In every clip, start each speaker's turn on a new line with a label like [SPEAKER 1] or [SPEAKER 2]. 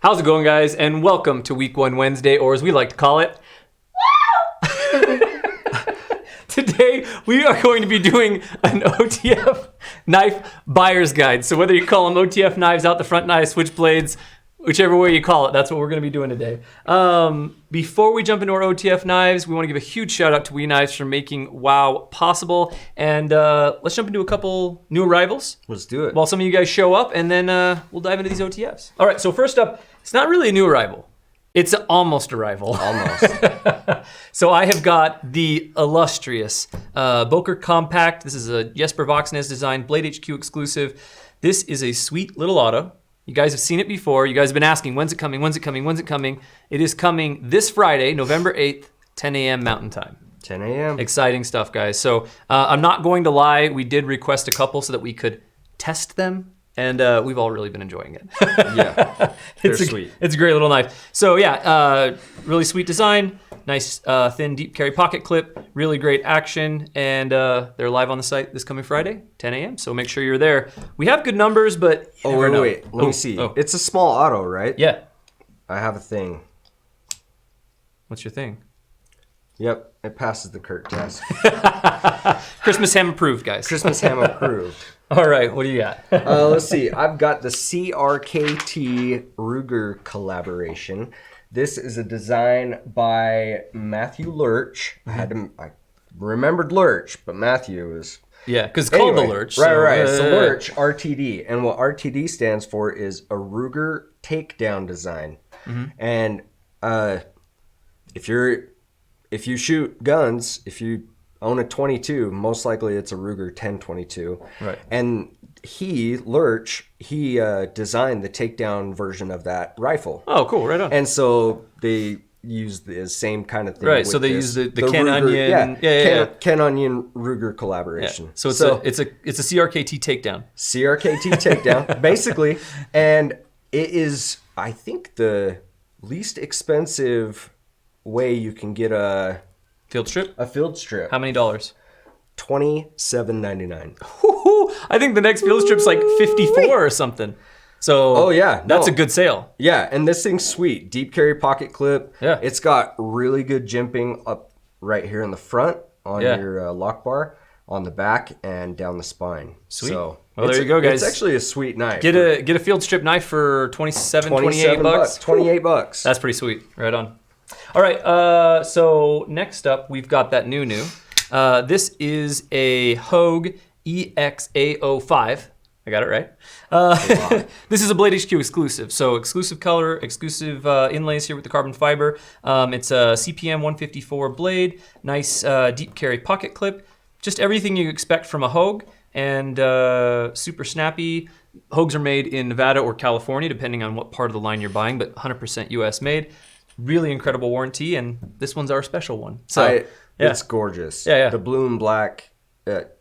[SPEAKER 1] How's it going, guys? And welcome to Week 1 Wednesday, or as we like to call it, Today, we are going to be doing an OTF knife buyer's guide. So whether you call them OTF knives, out the front knives, switchblades, whichever way you call it, that's what we're going to be doing today. Before we jump into our OTF knives, we want to give a huge shout out to We Knives for making WOW possible. And let's jump into a couple new arrivals.
[SPEAKER 2] Let's do it.
[SPEAKER 1] While some of you guys show up, and then we'll dive into these OTFs. All right, so first up, it's not really a new arrival. It's an almost arrival.
[SPEAKER 2] Almost.
[SPEAKER 1] So I have got the illustrious Boker Compact. This is a Jesper Voxnäs design, Blade HQ exclusive. This is a sweet little auto. You guys have seen it before. You guys have been asking, when's it coming, when's it coming, when's it coming? It is coming this Friday, November 8th, 10 a.m. Mountain Time.
[SPEAKER 2] 10 a.m.
[SPEAKER 1] Exciting stuff, guys. So I'm not going to lie. We did request a couple so that we could test them. And we've all really been enjoying it.
[SPEAKER 2] Yeah, they're sweet.
[SPEAKER 1] It's a great little knife. So yeah, really sweet design, nice thin deep carry pocket clip, really great action, and they're live on the site this coming Friday, 10 a.m. So make sure you're there. We have good numbers, but you never know.
[SPEAKER 2] Wait, let me see. It's a small auto, right?
[SPEAKER 1] Yeah.
[SPEAKER 2] I have a thing.
[SPEAKER 1] What's your thing?
[SPEAKER 2] Yep, it passes the Kurt test.
[SPEAKER 1] Christmas ham approved, guys.
[SPEAKER 2] Christmas ham approved.
[SPEAKER 1] All right, what do you got?
[SPEAKER 2] Let's see. I've got the CRKT Ruger collaboration. This is a design by Matthew Lurch. I remembered Lurch, but Matthew is...
[SPEAKER 1] Yeah, because it's called the Lurch.
[SPEAKER 2] Right. So Lurch, RTD. And what RTD stands for is a Ruger takedown design. Mm-hmm. And if you shoot guns, if you own a 22, most likely it's a Ruger 1022.
[SPEAKER 1] Right.
[SPEAKER 2] And Lurch, designed the takedown version of that rifle.
[SPEAKER 1] Oh, cool. Right on.
[SPEAKER 2] And so they use the same kind of thing.
[SPEAKER 1] Right. So they use the Ken
[SPEAKER 2] Ruger,
[SPEAKER 1] Onion.
[SPEAKER 2] Ken Onion Ruger collaboration.
[SPEAKER 1] Yeah. So it's a CRKT takedown.
[SPEAKER 2] CRKT takedown, basically. And it is, I think, the least expensive way you can get a
[SPEAKER 1] field strip.
[SPEAKER 2] A field strip.
[SPEAKER 1] How many dollars?
[SPEAKER 2] $27.99.
[SPEAKER 1] I think the next field strip's like 54 or something. So that's a good sale.
[SPEAKER 2] Yeah, and this thing's sweet. Deep carry pocket clip.
[SPEAKER 1] Yeah.
[SPEAKER 2] It's got really good jimping up right here in the front on your lock bar, on the back, and down the spine.
[SPEAKER 1] Sweet.
[SPEAKER 2] So
[SPEAKER 1] well, there you go, guys.
[SPEAKER 2] It's actually a sweet knife.
[SPEAKER 1] Get a field strip knife for $27, $28 bucks.
[SPEAKER 2] $28.
[SPEAKER 1] That's pretty sweet. Right on. All right, so next up, we've got that new. This is a Hoke EX01. I got it right. This is a Blade HQ exclusive. So exclusive color, exclusive inlays here with the carbon fiber. It's a CPM 154 blade, nice deep carry pocket clip. Just everything you expect from a Hoke, and super snappy. Hogues are made in Nevada or California, depending on what part of the line you're buying, but 100% US made. Really incredible warranty, and this one's our special one. So
[SPEAKER 2] it's gorgeous.
[SPEAKER 1] Yeah.
[SPEAKER 2] The blue and black. That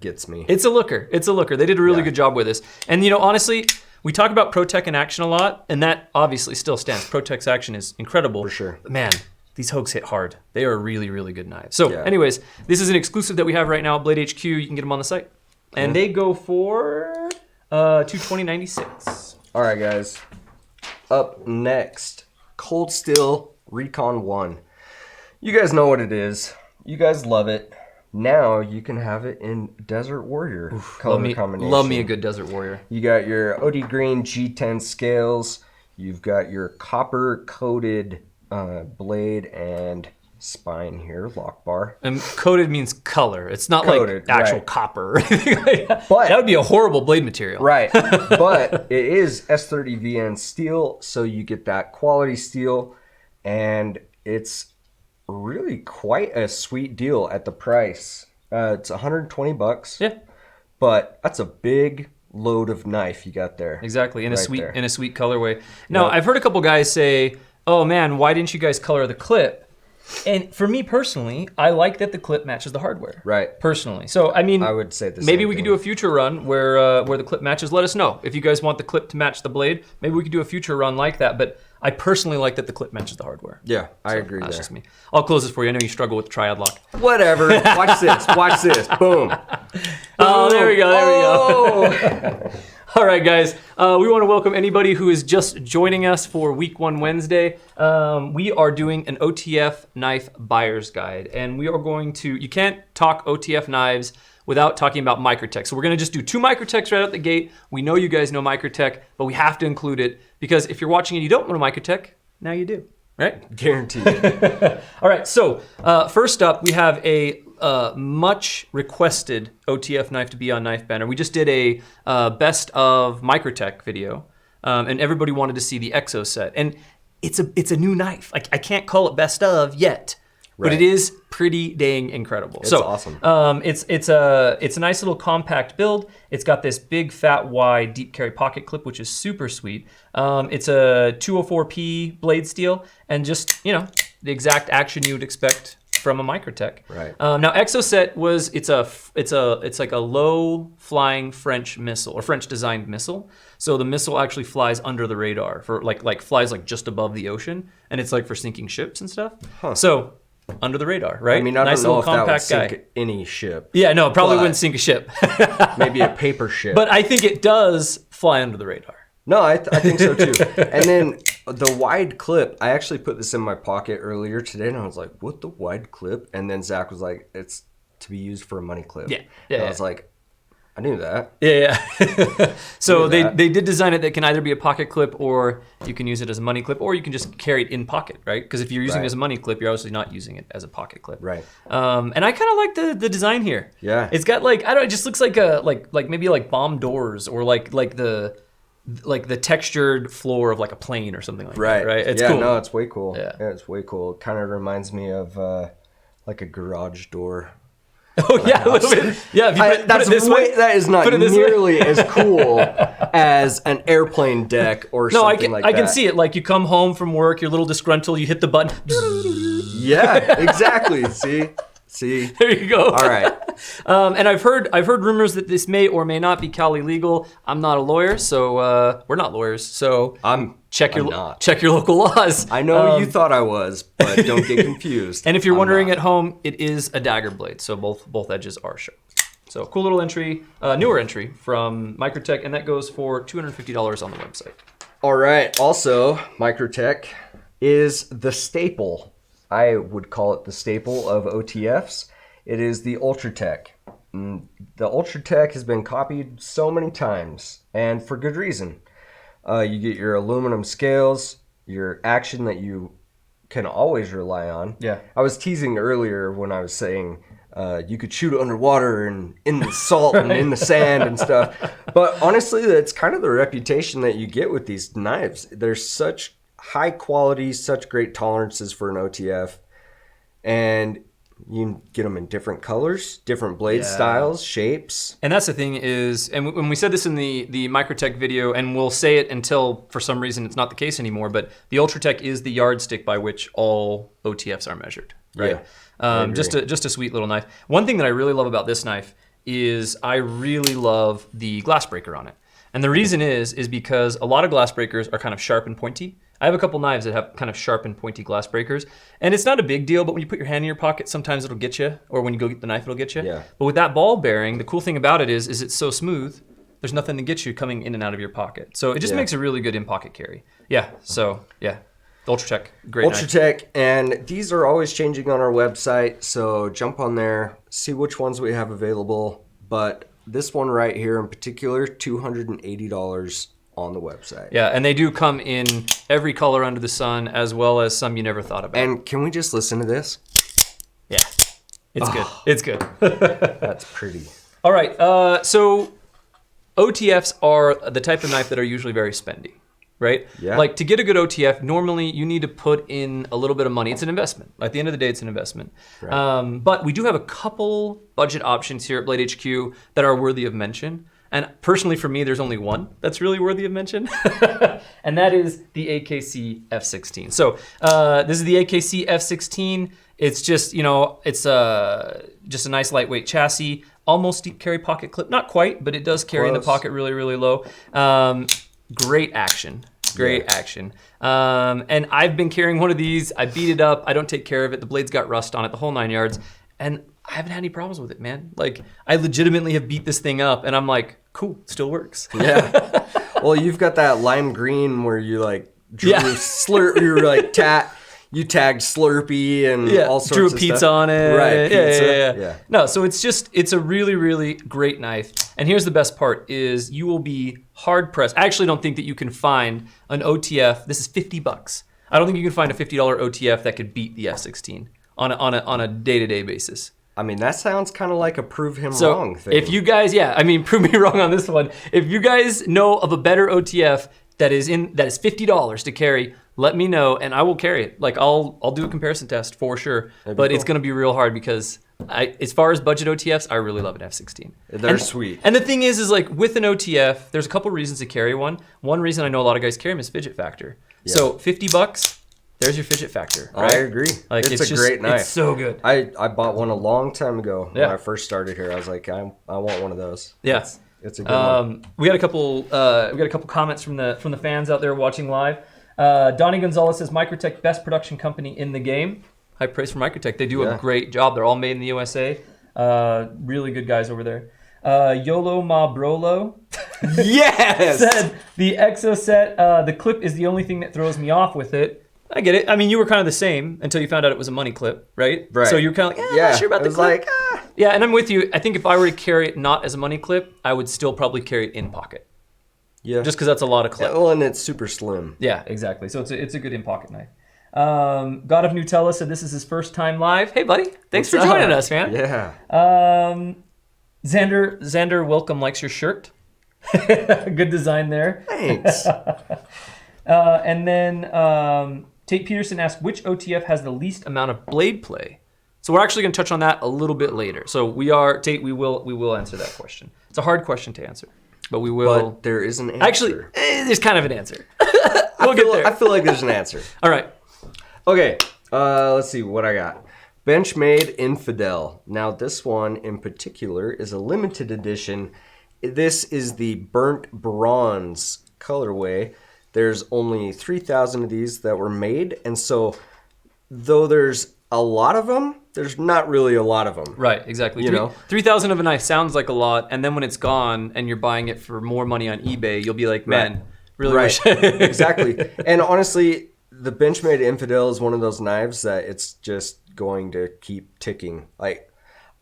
[SPEAKER 2] gets me.
[SPEAKER 1] It's a looker. They did a really good job with this. And honestly, we talk about Protec in action a lot, and that obviously still stands. Protec's action is incredible.
[SPEAKER 2] For sure.
[SPEAKER 1] But man, these Hogues hit hard. They are really, really good knives. So anyways, this is an exclusive that we have right now at Blade HQ. You can get them on the site. And they go for $220.96.
[SPEAKER 2] All right, guys. Up next, Cold Steel Recon 1. You guys know what it is. You guys love it. Now you can have it in Desert Warrior color combination.
[SPEAKER 1] Love me a good Desert Warrior.
[SPEAKER 2] You got your OD Green G10 scales. You've got your copper coated blade and spine here, lock bar.
[SPEAKER 1] And coated means color. It's not coated, like actual copper or anything like that.
[SPEAKER 2] But
[SPEAKER 1] that would be a horrible blade material.
[SPEAKER 2] Right. But it is S30VN steel, so you get that quality steel, and it's really quite a sweet deal at the price. It's 120 bucks.
[SPEAKER 1] Yeah.
[SPEAKER 2] But that's a big load of knife you got there.
[SPEAKER 1] Exactly. In a sweet colorway. Now, I've heard a couple guys say, "Oh man, why didn't you guys color the clip?" And for me personally, I like that the clip matches the hardware.
[SPEAKER 2] Right.
[SPEAKER 1] Personally. So, I mean,
[SPEAKER 2] I would say the same
[SPEAKER 1] maybe we
[SPEAKER 2] thing.
[SPEAKER 1] could do a future run where the clip matches. Let us know. If you guys want the clip to match the blade, maybe we could do a future run like that. But I personally like that the clip matches the hardware.
[SPEAKER 2] Yeah, I agree
[SPEAKER 1] That's
[SPEAKER 2] there.
[SPEAKER 1] just me. I'll close this for you. I know you struggle with the triad lock.
[SPEAKER 2] Whatever. Watch this. Watch this. Boom.
[SPEAKER 1] Oh, there we go. There we go. All right, guys. We want to welcome anybody who is just joining us for Week 1 Wednesday. We are doing an OTF knife buyer's guide, and we are going to, you can't talk OTF knives without talking about Microtech. So we're going to just do 2 Microtechs right out the gate. We know you guys know Microtech, but we have to include it because if you're watching and you don't know Microtech, now you do, right?
[SPEAKER 2] Guaranteed.
[SPEAKER 1] All right, so first up, we have a much requested OTF knife to be on Knife Banner. We just did a best of Microtech video, and everybody wanted to see the Exocet. And it's a new knife. I can't call it best of yet, but it is pretty dang incredible.
[SPEAKER 2] It's awesome.
[SPEAKER 1] It's a nice little compact build. It's got this big, fat, wide, deep carry pocket clip, which is super sweet. It's a 204P blade steel, and just the exact action you would expect from a Microtech.
[SPEAKER 2] Right.
[SPEAKER 1] Now Exocet it's like a low flying French missile or French designed missile. So the missile actually flies under the radar for like flies like just above the ocean, and it's like for sinking ships and stuff.
[SPEAKER 2] Huh.
[SPEAKER 1] So under the radar, right?
[SPEAKER 2] I mean, I
[SPEAKER 1] nice
[SPEAKER 2] don't know
[SPEAKER 1] little
[SPEAKER 2] if that would
[SPEAKER 1] compact
[SPEAKER 2] sink
[SPEAKER 1] guy.
[SPEAKER 2] any ship.
[SPEAKER 1] Yeah, no, it probably wouldn't sink a ship.
[SPEAKER 2] Maybe a paper ship.
[SPEAKER 1] But I think it does fly under the radar.
[SPEAKER 2] No, I think so too. And then the wide clip, I actually put this in my pocket earlier today, and I was like, what, the wide clip? And then Zach was like, it's to be used for a money clip.
[SPEAKER 1] Yeah.
[SPEAKER 2] And I was like, I knew that.
[SPEAKER 1] Yeah. So they did design it that can either be a pocket clip, or you can use it as a money clip, or you can just carry it in pocket, right? Because if you're using it as a money clip, you're obviously not using it as a pocket clip.
[SPEAKER 2] Right.
[SPEAKER 1] And I kind of like the design here.
[SPEAKER 2] Yeah.
[SPEAKER 1] It's got like, I don't know, it just looks like maybe like bomb doors, or like the textured floor of like a plane or something like that, right? It's cool.
[SPEAKER 2] No, it's way cool.
[SPEAKER 1] Yeah.
[SPEAKER 2] It's way cool. It kind of reminds me of like a garage door.
[SPEAKER 1] Oh yeah, a little bit. Yeah, if you put it this way,
[SPEAKER 2] that is not nearly as cool as an airplane deck or something like that.
[SPEAKER 1] I can see it. Like you come home from work, you're a little disgruntled, you hit the button.
[SPEAKER 2] Yeah, exactly. See.
[SPEAKER 1] There you go.
[SPEAKER 2] All right.
[SPEAKER 1] And I've heard rumors that this may or may not be Cali legal. I'm not a lawyer, so we're not lawyers. So check your local laws.
[SPEAKER 2] I know you thought I was, but don't get confused.
[SPEAKER 1] And if you're wondering at home, it is a dagger blade, so both edges are sharp. So cool little entry, newer entry from Microtech, and that goes for $250 on the website.
[SPEAKER 2] All right. Also, Microtech is the staple. I would call it the staple of OTFs. It is the Ultratech. The Ultratech has been copied so many times, and for good reason. You get your aluminum scales, your action that you can always rely on.
[SPEAKER 1] Yeah.
[SPEAKER 2] I was teasing earlier when I was saying you could shoot underwater and in the salt and in the sand and stuff. But honestly, that's kind of the reputation that you get with these knives. They're such high quality, such great tolerances for an OTF, and you can get them in different colors, different blade styles, shapes.
[SPEAKER 1] And that's the thing is, and when we said this in the Microtech video, and we'll say it until for some reason it's not the case anymore, but the Ultratech is the yardstick by which all OTFs are measured, right?
[SPEAKER 2] Yeah,
[SPEAKER 1] just a sweet little knife. One thing that I really love about this knife is I really love the glass breaker on it. And the reason is because a lot of glass breakers are kind of sharp and pointy. I have a couple knives that have kind of sharp and pointy glass breakers, and it's not a big deal, but when you put your hand in your pocket, sometimes it'll get you, or when you go get the knife, it'll get you.
[SPEAKER 2] Yeah.
[SPEAKER 1] But with that ball bearing, the cool thing about it is it's so smooth, there's nothing to get you coming in and out of your pocket. So it just makes a really good in-pocket carry. Yeah, so yeah, the Ultratech, great knife.
[SPEAKER 2] Ultratech, and these are always changing on our website, so jump on there, see which ones we have available, but this one right here in particular, $280 on the website.
[SPEAKER 1] Yeah, and they do come in every color under the sun, as well as some you never thought about.
[SPEAKER 2] And can we just listen to this?
[SPEAKER 1] Yeah, it's good. It's good.
[SPEAKER 2] That's pretty.
[SPEAKER 1] All right, so OTFs are the type of knife that are usually very spendy, right?
[SPEAKER 2] Yeah.
[SPEAKER 1] Like to get a good OTF, normally you need to put in a little bit of money. It's an investment. At the end of the day, it's an investment.
[SPEAKER 2] Right.
[SPEAKER 1] But we do have a couple budget options here at Blade HQ that are worthy of mention. And personally for me, there's only one that's really worthy of mention, and that is the AKC F16. So this is the AKC F16. It's just, it's just a nice lightweight chassis, almost deep carry pocket clip. Not quite, but it does carry in the pocket really, really low. Great action. Great action. And I've been carrying one of these. I beat it up. I don't take care of it. The blade's got rust on it, the whole 9 yards. And I haven't had any problems with it, man. Like, I legitimately have beat this thing up, and I'm like, cool, still works.
[SPEAKER 2] Yeah. Well, you've got that lime green where you like drew you tagged Slurpee and all sorts
[SPEAKER 1] drew a
[SPEAKER 2] of
[SPEAKER 1] pizza
[SPEAKER 2] stuff.
[SPEAKER 1] on it.
[SPEAKER 2] Right, pizza.
[SPEAKER 1] Yeah. No, so it's a really, really great knife. And here's the best part is you will be hard pressed. I actually don't think that you can find an OTF. This is $50. I don't think you can find a $50 OTF that could beat the F16 on a day-to-day basis.
[SPEAKER 2] I mean, that sounds kind of like a prove him
[SPEAKER 1] So
[SPEAKER 2] wrong thing.
[SPEAKER 1] if you guys, prove me wrong on this one. If you guys know of a better OTF that is $50 to carry, let me know and I will carry it. Like I'll do a comparison test for sure. But it's going to be real hard because as far as budget OTFs, I really love an F16.
[SPEAKER 2] They're sweet.
[SPEAKER 1] And the thing is like with an OTF, there's a couple reasons to carry one. One reason I know a lot of guys carry them is fidget factor. Yeah. So $50, there's your fidget factor. Right?
[SPEAKER 2] I agree.
[SPEAKER 1] Like
[SPEAKER 2] it's a great knife.
[SPEAKER 1] It's so good.
[SPEAKER 2] I bought one a long time ago when I first started here. I was like, I want one of those.
[SPEAKER 1] Yeah.
[SPEAKER 2] It's a good one.
[SPEAKER 1] We got a couple comments from the fans out there watching live. Donnie Gonzalez says Microtech best production company in the game. High praise for Microtech. They do a great job. They're all made in the USA. Really good guys over there. YOLO Ma Brolo
[SPEAKER 2] yes
[SPEAKER 1] said the Exocet, the clip is the only thing that throws me off with it. I get it. I mean, you were kind of the same until you found out it was a money clip, right?
[SPEAKER 2] Right.
[SPEAKER 1] So you're kind of like, I'm not sure about the clip. Yeah, and I'm with you. I think if I were to carry it not as a money clip, I would still probably carry it in pocket.
[SPEAKER 2] Yeah.
[SPEAKER 1] Just because that's a lot of clip.
[SPEAKER 2] Yeah, well, and it's super slim.
[SPEAKER 1] Yeah, exactly. So it's a good in pocket knife. God of Nutella said this is his first time live. Hey, buddy. Thanks for joining us, man.
[SPEAKER 2] Yeah.
[SPEAKER 1] Xander Welcome likes your shirt. Good design there.
[SPEAKER 2] Thanks.
[SPEAKER 1] And then Tate Peterson asked, which OTF has the least amount of blade play? So we're actually going to touch on that a little bit later. So Tate, we will answer that question. It's a hard question to answer, but we will.
[SPEAKER 2] But there is an answer.
[SPEAKER 1] Actually, there's kind of an answer. We'll get there.
[SPEAKER 2] I feel like there's an answer.
[SPEAKER 1] All right.
[SPEAKER 2] Okay. Let's see what I got. Benchmade Infidel. Now this one in particular is a limited edition. This is the burnt bronze colorway. There's only 3,000 of these that were made, and so though there's a lot of them, there's not really a lot of them.
[SPEAKER 1] Right, exactly. 3,000 of a knife sounds like a lot, and then when it's gone and you're buying it for more money on eBay, you'll be like, man, really wish.
[SPEAKER 2] Exactly. And honestly, the Benchmade Infidel is one of those knives that it's just going to keep ticking. Like,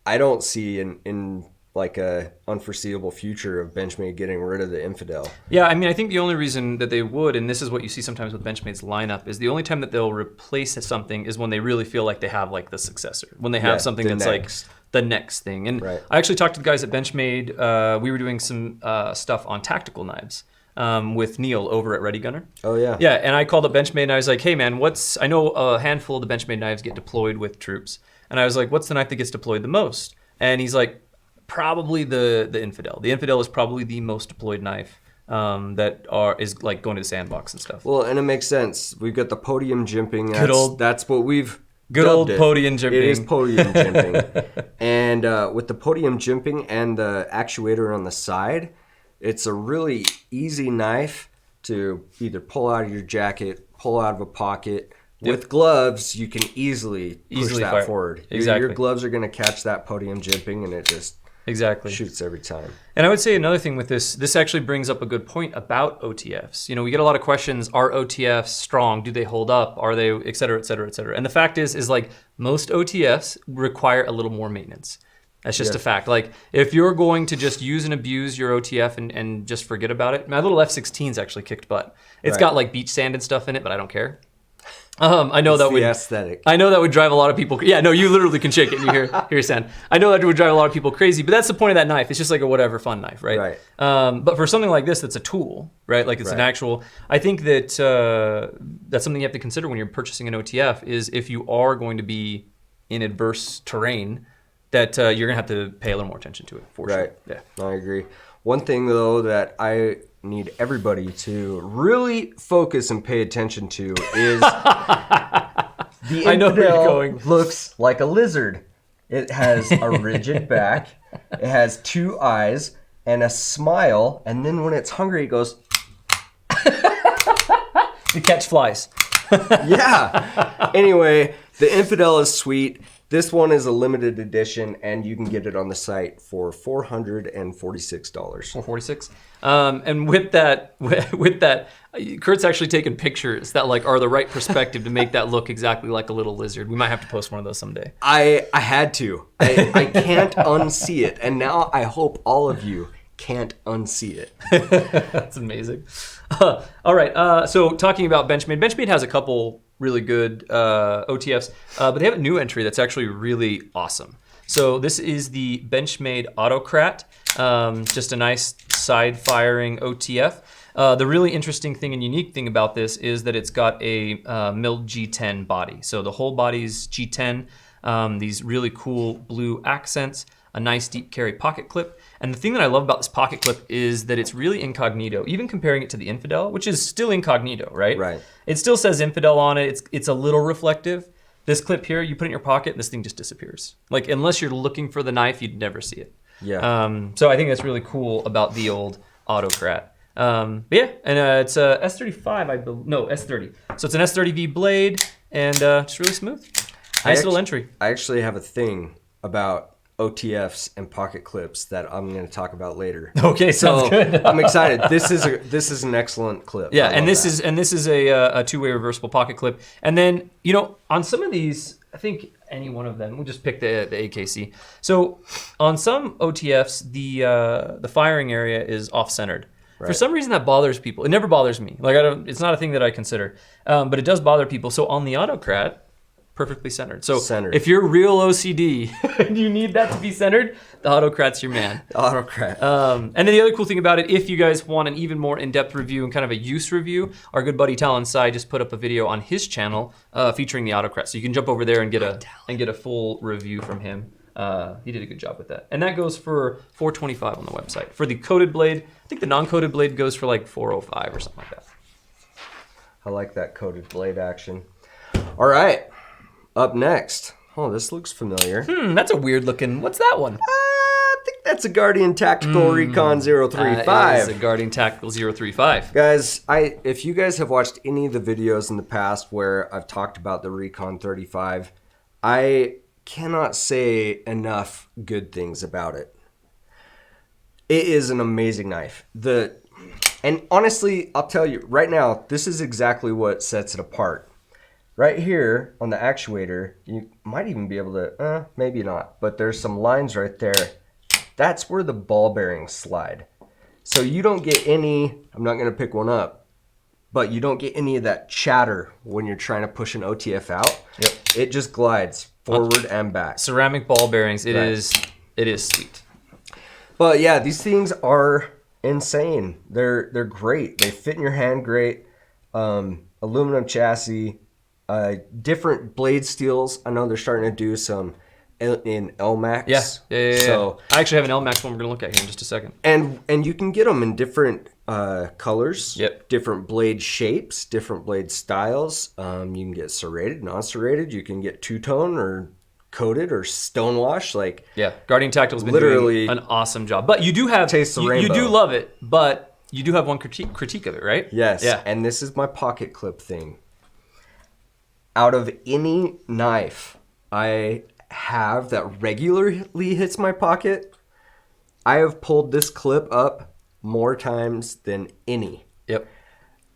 [SPEAKER 2] I don't see in like a unforeseeable future of Benchmade getting rid of the Infidel.
[SPEAKER 1] Yeah, I mean, I think the only reason that they would, and this is what you see sometimes with Benchmade's lineup, is the only time that they'll replace something is when they really feel like they have like the successor, when they have something that's like the next thing. And I actually talked to the guys at Benchmade. We were doing some stuff on tactical knives with Neil over at Ready Gunner.
[SPEAKER 2] Oh yeah.
[SPEAKER 1] Yeah, and I called up Benchmade and I was like, hey man, I know a handful of the Benchmade knives get deployed with troops, and I was like, what's the knife that gets deployed the most? And he's like, probably the Infidel. The Infidel is probably the most deployed knife is like going to the sandbox and stuff.
[SPEAKER 2] Well, and it makes sense. We've got the podium jimping. That's what we've
[SPEAKER 1] good old podium jimping.
[SPEAKER 2] It is podium jimping. And with the podium jimping and the actuator on the side, it's a really easy knife to either pull out of your jacket, pull out of a pocket. With gloves, you can easily push that forward.
[SPEAKER 1] Exactly.
[SPEAKER 2] Your gloves are going to catch that podium jimping, and it just shoots every time.
[SPEAKER 1] And I would say another thing with this actually brings up a good point about OTFs. You know, we get a lot of questions, are OTFs strong? Do they hold up? Are they, et cetera, et cetera, et cetera? And the fact is like most OTFs require a little more maintenance. That's just a fact. Like if you're going to just use and abuse your OTF and just forget about it, my little F16's actually kicked butt. It's got like beach sand and stuff in it, but I don't care. I know that would
[SPEAKER 2] aesthetic.
[SPEAKER 1] I know that would drive a lot of people. Yeah, no, you literally can shake it and you hear sand. I know that would drive a lot of people crazy, but that's the point of that knife. It's just like a whatever fun knife, right?
[SPEAKER 2] Right.
[SPEAKER 1] But for something like this, that's a tool, right? Like it's an actual. I think that that's something you have to consider when you're purchasing an OTF. Is if you are going to be in adverse terrain, that you're gonna have to pay a little more attention to it. For sure. Yeah,
[SPEAKER 2] I agree. One thing though that I need everybody to really focus and pay attention to is the Infidel looks like a lizard. It has a rigid back, it has two eyes and a smile, and then when it's hungry it goes
[SPEAKER 1] to catch flies.
[SPEAKER 2] Yeah. Anyway, the Infidel is sweet. This one is a limited edition, and you can get it on the site for $446.
[SPEAKER 1] 446. And with that, Kurt's actually taken pictures that like are the right perspective to make that look exactly like a little lizard. We might have to post one of those someday.
[SPEAKER 2] I had to. I can't unsee it, and now I hope all of you can't unsee it.
[SPEAKER 1] That's amazing. All right. So talking about Benchmade has a couple really good OTFs, but they have a new entry that's actually really awesome. So this is the Benchmade Autocrat, just a nice side-firing OTF. The really interesting thing and unique thing about this is that it's got a milled G10 body. So the whole body's G10, these really cool blue accents, a nice deep carry pocket clip. And the thing that I love about this pocket clip is that it's really incognito, even comparing it to the Infidel, which is still incognito, right?
[SPEAKER 2] Right.
[SPEAKER 1] It still says Infidel on it. It's a little reflective. This clip here, you put it in your pocket, this thing just disappears. Like, unless you're looking for the knife, you'd never see it.
[SPEAKER 2] Yeah.
[SPEAKER 1] So I think that's really cool about the old Autocrat. But yeah, and it's a S35, no, S30. So it's an S30V blade, and just really smooth. Nice little entry.
[SPEAKER 2] I actually have a thing about OTFs and pocket clips that I'm going to talk about later.
[SPEAKER 1] Okay, sounds good.
[SPEAKER 2] I'm excited. This is an excellent clip.
[SPEAKER 1] Yeah, and this is a two-way reversible pocket clip. And then, you know, on some of these, I think any one of them, we'll just pick the AKC. So on some OTFs, the firing area is off-centered. Right. For some reason that bothers people. It never bothers me. Like it's not a thing that I consider, but it does bother people. So on the Autocrat, perfectly centered. So if you're real OCD and you need that to be centered, the Autocrat's your man.
[SPEAKER 2] The Autocrat.
[SPEAKER 1] And then the other cool thing about it, if you guys want an even more in-depth review and kind of a use review, our good buddy Talon Sai just put up a video on his channel featuring the Autocrat. So you can jump over there and get a full review from him. He did a good job with that. And that goes for $425 on the website. For the coated blade, I think the non-coated blade goes for like $405 or something like that.
[SPEAKER 2] I like that coated blade action. All right. Up next. Oh, this looks familiar.
[SPEAKER 1] That's a weird looking. What's that one?
[SPEAKER 2] I think that's a Guardian Tactical Recon 035.
[SPEAKER 1] That is a Guardian Tactical 035.
[SPEAKER 2] Guys, if you guys have watched any of the videos in the past where I've talked about the Recon 35, I cannot say enough good things about it. It is an amazing knife. And honestly, I'll tell you right now, this is exactly what sets it apart. Right here on the actuator, you might even be able to, maybe not, but there's some lines right there. That's where the ball bearings slide. So you don't get any, I'm not gonna pick one up, but you don't get any of that chatter when you're trying to push an OTF out.
[SPEAKER 1] Yep.
[SPEAKER 2] It just glides forward and back.
[SPEAKER 1] Ceramic ball bearings, it is sweet.
[SPEAKER 2] But yeah, these things are insane. They're great. They fit in your hand great. Aluminum chassis. Different blade steels. I know they're starting to do some in LMAX.
[SPEAKER 1] Yeah. So I actually have an LMAX one we're gonna look at here in just a second.
[SPEAKER 2] And you can get them in different colors.
[SPEAKER 1] Yep.
[SPEAKER 2] Different blade shapes, different blade styles. You can get serrated, non-serrated. You can get two-tone or coated or stonewash. Like
[SPEAKER 1] Guardian Tactical's been doing an awesome job. But you do have
[SPEAKER 2] taste the rainbow.
[SPEAKER 1] You do love it, but you do have one critique of it, right?
[SPEAKER 2] Yes.
[SPEAKER 1] Yeah.
[SPEAKER 2] And this is my pocket clip thing. Out of any knife I have that regularly hits my pocket, I have pulled this clip up more times than any.
[SPEAKER 1] Yep.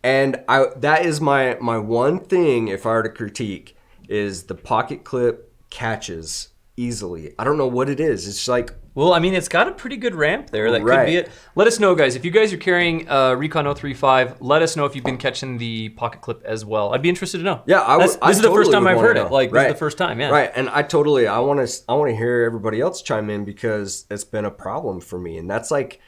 [SPEAKER 2] And that is my one thing, if I were to critique, is the pocket clip catches easily. I don't know what it is. It's like...
[SPEAKER 1] Well, I mean, it's got a pretty good ramp there. That could be it. Let us know, guys. If you guys are carrying Recon 035, let us know if you've been catching the pocket clip as well. I'd be interested to know.
[SPEAKER 2] Yeah,
[SPEAKER 1] this is the first time I've heard it. Like, this is the first time, yeah.
[SPEAKER 2] Right, and I want to hear everybody else chime in because it's been a problem for me. And that's like,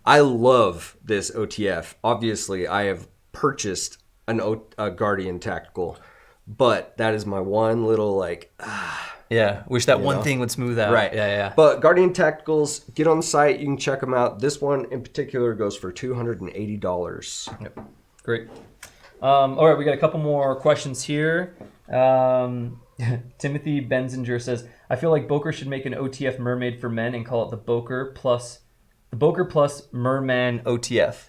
[SPEAKER 2] I love this OTF. Obviously, I have purchased a Guardian Tactical, but that is my one little like...
[SPEAKER 1] Yeah, wish that one thing would smooth out.
[SPEAKER 2] Right.
[SPEAKER 1] Yeah.
[SPEAKER 2] But Guardian Tacticals, get on the site. You can check them out. This one in particular goes for $280.
[SPEAKER 1] Yep. Great. All right, we got a couple more questions here. Timothy Benzinger says, I feel like Boker should make an OTF mermaid for men and call it the Boker plus Merman OTF.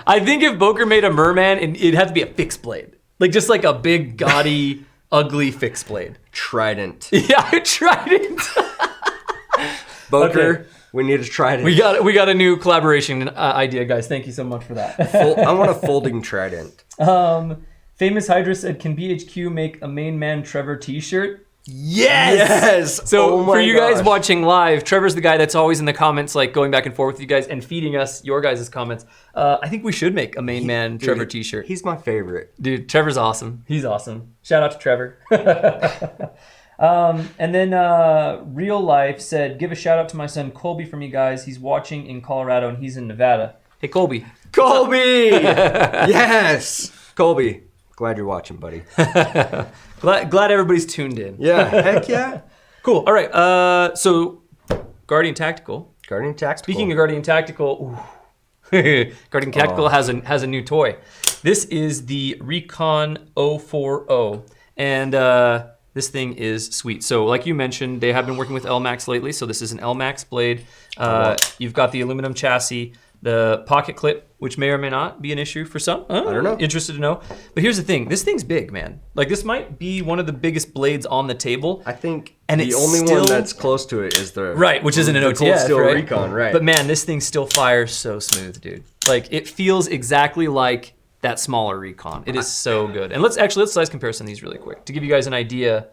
[SPEAKER 1] I think if Boker made a merman, it'd have to be a fixed blade. Like just like a big, gaudy... ugly fixed blade.
[SPEAKER 2] Trident.
[SPEAKER 1] Yeah, Trident.
[SPEAKER 2] Boker,
[SPEAKER 1] Okay.
[SPEAKER 2] we need a trident.
[SPEAKER 1] We got a new collaboration idea, guys. Thank you so much for that.
[SPEAKER 2] I want a folding trident.
[SPEAKER 1] Famous Hydra said, "Can BHQ make a main man Trevor T-shirt?"
[SPEAKER 2] Yes.
[SPEAKER 1] So
[SPEAKER 2] Oh my
[SPEAKER 1] for you guys
[SPEAKER 2] gosh.
[SPEAKER 1] watching live, Trevor's the guy that's always in the comments, like going back and forth with you guys and feeding us your guys' comments. I think we should make a main man Trevor T-shirt.
[SPEAKER 2] He's my favorite.
[SPEAKER 1] Dude, Trevor's awesome. He's awesome. Shout out to Trevor. And then Real Life said, "Give a shout out to my son Colby from you guys. He's watching in Colorado and he's in Nevada." Hey, Colby.
[SPEAKER 2] Colby! Yes! Colby, glad you're watching, buddy.
[SPEAKER 1] Glad everybody's tuned in.
[SPEAKER 2] Yeah, heck yeah.
[SPEAKER 1] Cool. All right. So Guardian Tactical.
[SPEAKER 2] Guardian Tactical.
[SPEAKER 1] Speaking of Guardian Tactical, Guardian Tactical has a new toy. This is the Recon 040, and this thing is sweet. So like you mentioned, they have been working with LMAX lately. So this is an LMAX blade. You've got the aluminum chassis, the pocket clip, which may or may not be an issue for some.
[SPEAKER 2] I don't know.
[SPEAKER 1] Interested to know. But here's the thing. This thing's big, man. Like, this might be one of the biggest blades on the table.
[SPEAKER 2] I think
[SPEAKER 1] And
[SPEAKER 2] the
[SPEAKER 1] it's
[SPEAKER 2] only
[SPEAKER 1] still-
[SPEAKER 2] one that's close to it is the...
[SPEAKER 1] Right, which isn't an
[SPEAKER 2] the
[SPEAKER 1] OTF,
[SPEAKER 2] Cold Steel
[SPEAKER 1] right?
[SPEAKER 2] Recon, right.
[SPEAKER 1] But man, this thing still fires so smooth, dude. Like, it feels exactly like that smaller Recon. It is so good. And let's size comparison these really quick to give you guys an idea.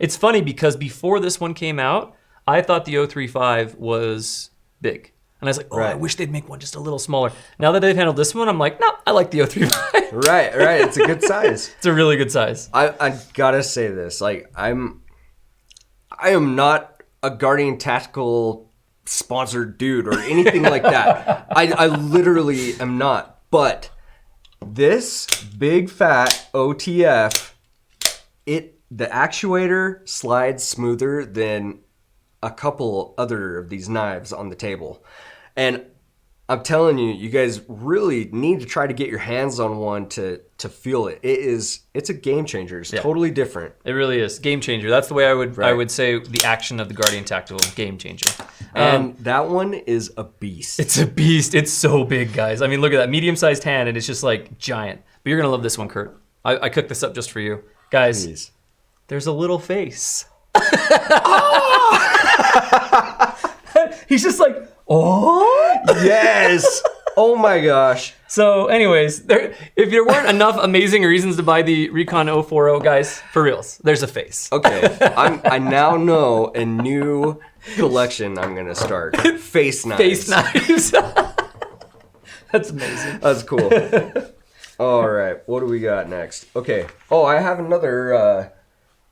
[SPEAKER 1] It's funny because before this one came out, I thought the 035 was big. And I was like, oh, I
[SPEAKER 2] Right.
[SPEAKER 1] wish they'd make one just a little smaller. Now that they've handled this one, I'm like, no, I like the 035.
[SPEAKER 2] Right. It's a good size.
[SPEAKER 1] It's a really good size.
[SPEAKER 2] I gotta say this. Like, I am not a Guardian Tactical sponsored dude or anything like that. I literally am not. But this big fat OTF, the actuator slides smoother than a couple other of these knives on the table. And I'm telling you, you guys really need to try to get your hands on one to feel it. It's a game changer. It's totally different.
[SPEAKER 1] It really is. Game changer. That's the way I
[SPEAKER 2] Right.
[SPEAKER 1] would say the action of the Guardian Tactical game changer.
[SPEAKER 2] And that one is a beast.
[SPEAKER 1] It's a beast. It's so big, guys. I mean, look at that medium-sized hand, and it's just like giant. But you're gonna love this one, Kurt. I cooked this up just for you, guys.
[SPEAKER 2] Jeez.
[SPEAKER 1] There's a little face. He's just like, oh.
[SPEAKER 2] Yes. Oh my gosh.
[SPEAKER 1] So, anyways, if there weren't enough amazing reasons to buy the Recon 040, guys, for reals, there's a face.
[SPEAKER 2] Okay. I now know a new collection I'm gonna start. Face knives.
[SPEAKER 1] Face knives. That's amazing.
[SPEAKER 2] That's cool. All right. What do we got next? Okay. Oh, I have another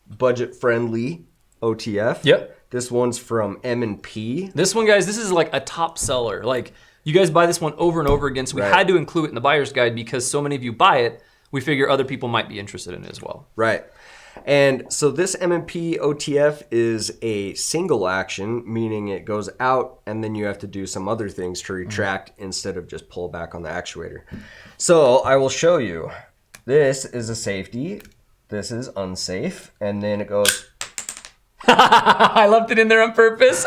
[SPEAKER 2] budget-friendly OTF.
[SPEAKER 1] Yep.
[SPEAKER 2] This one's from M&P.
[SPEAKER 1] This one, guys, this is like a top seller. Like, you guys buy this one over and over again, so we
[SPEAKER 2] Right.
[SPEAKER 1] had to include it in the buyer's guide because so many of you buy it, we figure other people might be interested in it as well.
[SPEAKER 2] Right. And so this M&P OTF is a single action, meaning it goes out and then you have to do some other things to retract instead of just pull back on the actuator. So I will show you. This is a safety. This is unsafe. And then it goes...
[SPEAKER 1] I left it in there on purpose.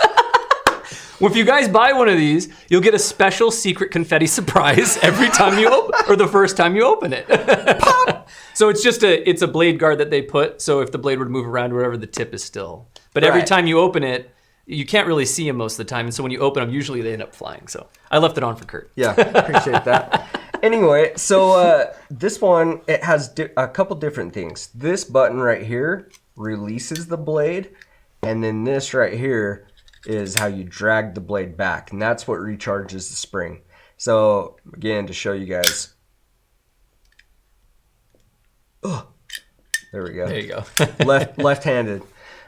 [SPEAKER 1] Well, if you guys buy one of these, you'll get a special secret confetti surprise every time you open, or the first time you open it. Pop! So it's a blade guard that they put, so if the blade would move around or whatever, the tip is still. But every
[SPEAKER 2] Right.
[SPEAKER 1] time you open it, you can't really see them most of the time, and so when you open them, usually they end up flying. So I left it on for Kurt.
[SPEAKER 2] Yeah, appreciate that. Anyway, so this one, it has a couple different things. This button right here releases the blade, and then this right here is how you drag the blade back, and that's what recharges the spring. So again, to show you guys, there we go.
[SPEAKER 1] There you go.
[SPEAKER 2] Left-handed.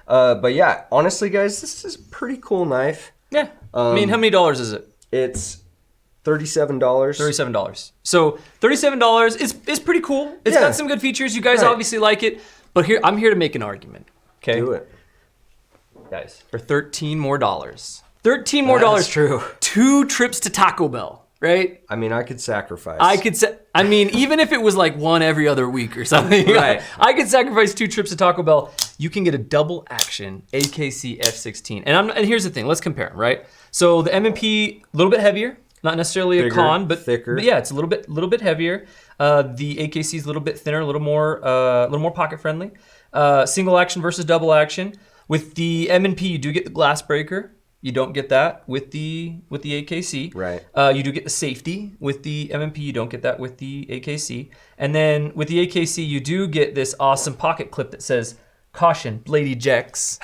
[SPEAKER 2] But yeah, honestly, guys, this is a pretty cool knife.
[SPEAKER 1] Yeah. I mean, how many dollars is it?
[SPEAKER 2] It's $37.
[SPEAKER 1] $37. So $37 is pretty cool. It's
[SPEAKER 2] Yeah.
[SPEAKER 1] got some good features. You guys
[SPEAKER 2] Right.
[SPEAKER 1] obviously like it, but I'm here to make an argument. Okay,
[SPEAKER 2] Do it.
[SPEAKER 1] guys, for $13 more. $13 more.
[SPEAKER 2] That's true.
[SPEAKER 1] 2 trips to Taco Bell, right?
[SPEAKER 2] I mean, I could sacrifice.
[SPEAKER 1] I could say, I mean, even if it was like one every other week or something,
[SPEAKER 2] Right.
[SPEAKER 1] I could sacrifice 2 trips to Taco Bell. You can get a double action AKC F16. And here's the thing, let's compare them, right? So the M&P, a little bit heavier, not necessarily
[SPEAKER 2] Bigger,
[SPEAKER 1] a con, but
[SPEAKER 2] thicker.
[SPEAKER 1] But yeah, it's a little bit heavier. The AKC is a little bit thinner, a little more pocket friendly. Single action versus double action. With the M&P, you do get the glass breaker. You don't get that with the AKC.
[SPEAKER 2] Right.
[SPEAKER 1] You do get the safety with the M&P. You don't get that with the AKC. And then with the AKC, you do get this awesome pocket clip that says, "Caution, blade ejects."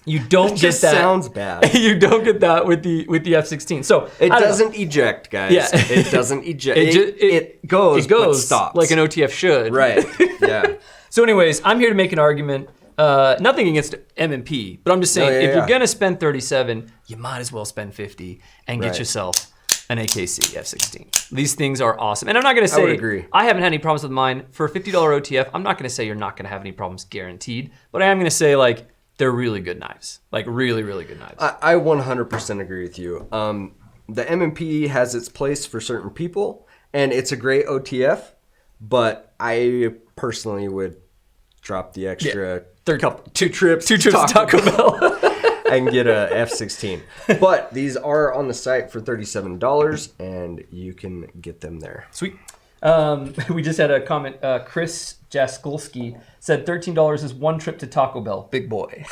[SPEAKER 1] You don't get
[SPEAKER 2] just
[SPEAKER 1] that.
[SPEAKER 2] Sounds bad.
[SPEAKER 1] You don't get that with the F16. So
[SPEAKER 2] it doesn't eject, guys.
[SPEAKER 1] Yeah.
[SPEAKER 2] It doesn't eject. It goes but stops
[SPEAKER 1] like an OTF should.
[SPEAKER 2] Right. Yeah.
[SPEAKER 1] So, anyways, I'm here to make an argument. Nothing against M&P, but I'm just saying if you're gonna spend 37, you might as well spend 50 and get yourself an AKC F16. These things are awesome, and I'm not gonna say
[SPEAKER 2] I would agree.
[SPEAKER 1] I haven't had any problems with mine. For a $50 OTF, I'm not gonna say you're not gonna have any problems guaranteed, but I am gonna say like they're really good knives, like really, really good knives.
[SPEAKER 2] I 100% agree with you. The M&P has its place for certain people, and it's a great OTF, but I personally would drop the extra two trips
[SPEAKER 1] to Taco Bell.
[SPEAKER 2] and get a F16. But these are on the site for $37, and you can get them there.
[SPEAKER 1] Sweet. We just had a comment. Chris Jaskulski said $13 is one trip to Taco Bell. Big boy.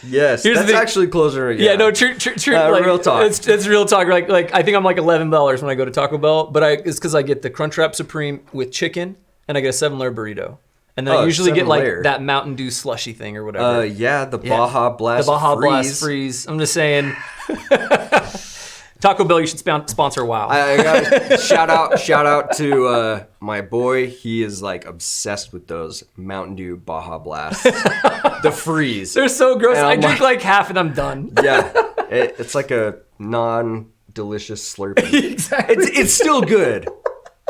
[SPEAKER 2] Yes, that's actually closer.
[SPEAKER 1] Yeah, no, true. Like,
[SPEAKER 2] real talk.
[SPEAKER 1] It's real talk. Like I think I'm like $11 when I go to Taco Bell, but it's because I get the Crunchwrap Supreme with chicken, and I get a 7-layer burrito. And then I usually get like that Mountain Dew slushy thing or whatever.
[SPEAKER 2] The Baja Blast
[SPEAKER 1] The Baja
[SPEAKER 2] Freeze.
[SPEAKER 1] Blast Freeze. I'm just saying. Taco Bell, you should sponsor WoW.
[SPEAKER 2] I got shout out to my boy. He is like obsessed with those Mountain Dew Baja Blast. The Freeze.
[SPEAKER 1] They're so gross. I drink like half and I'm done.
[SPEAKER 2] Yeah. It's like a non-delicious Slurpee.
[SPEAKER 1] Exactly.
[SPEAKER 2] It's still good.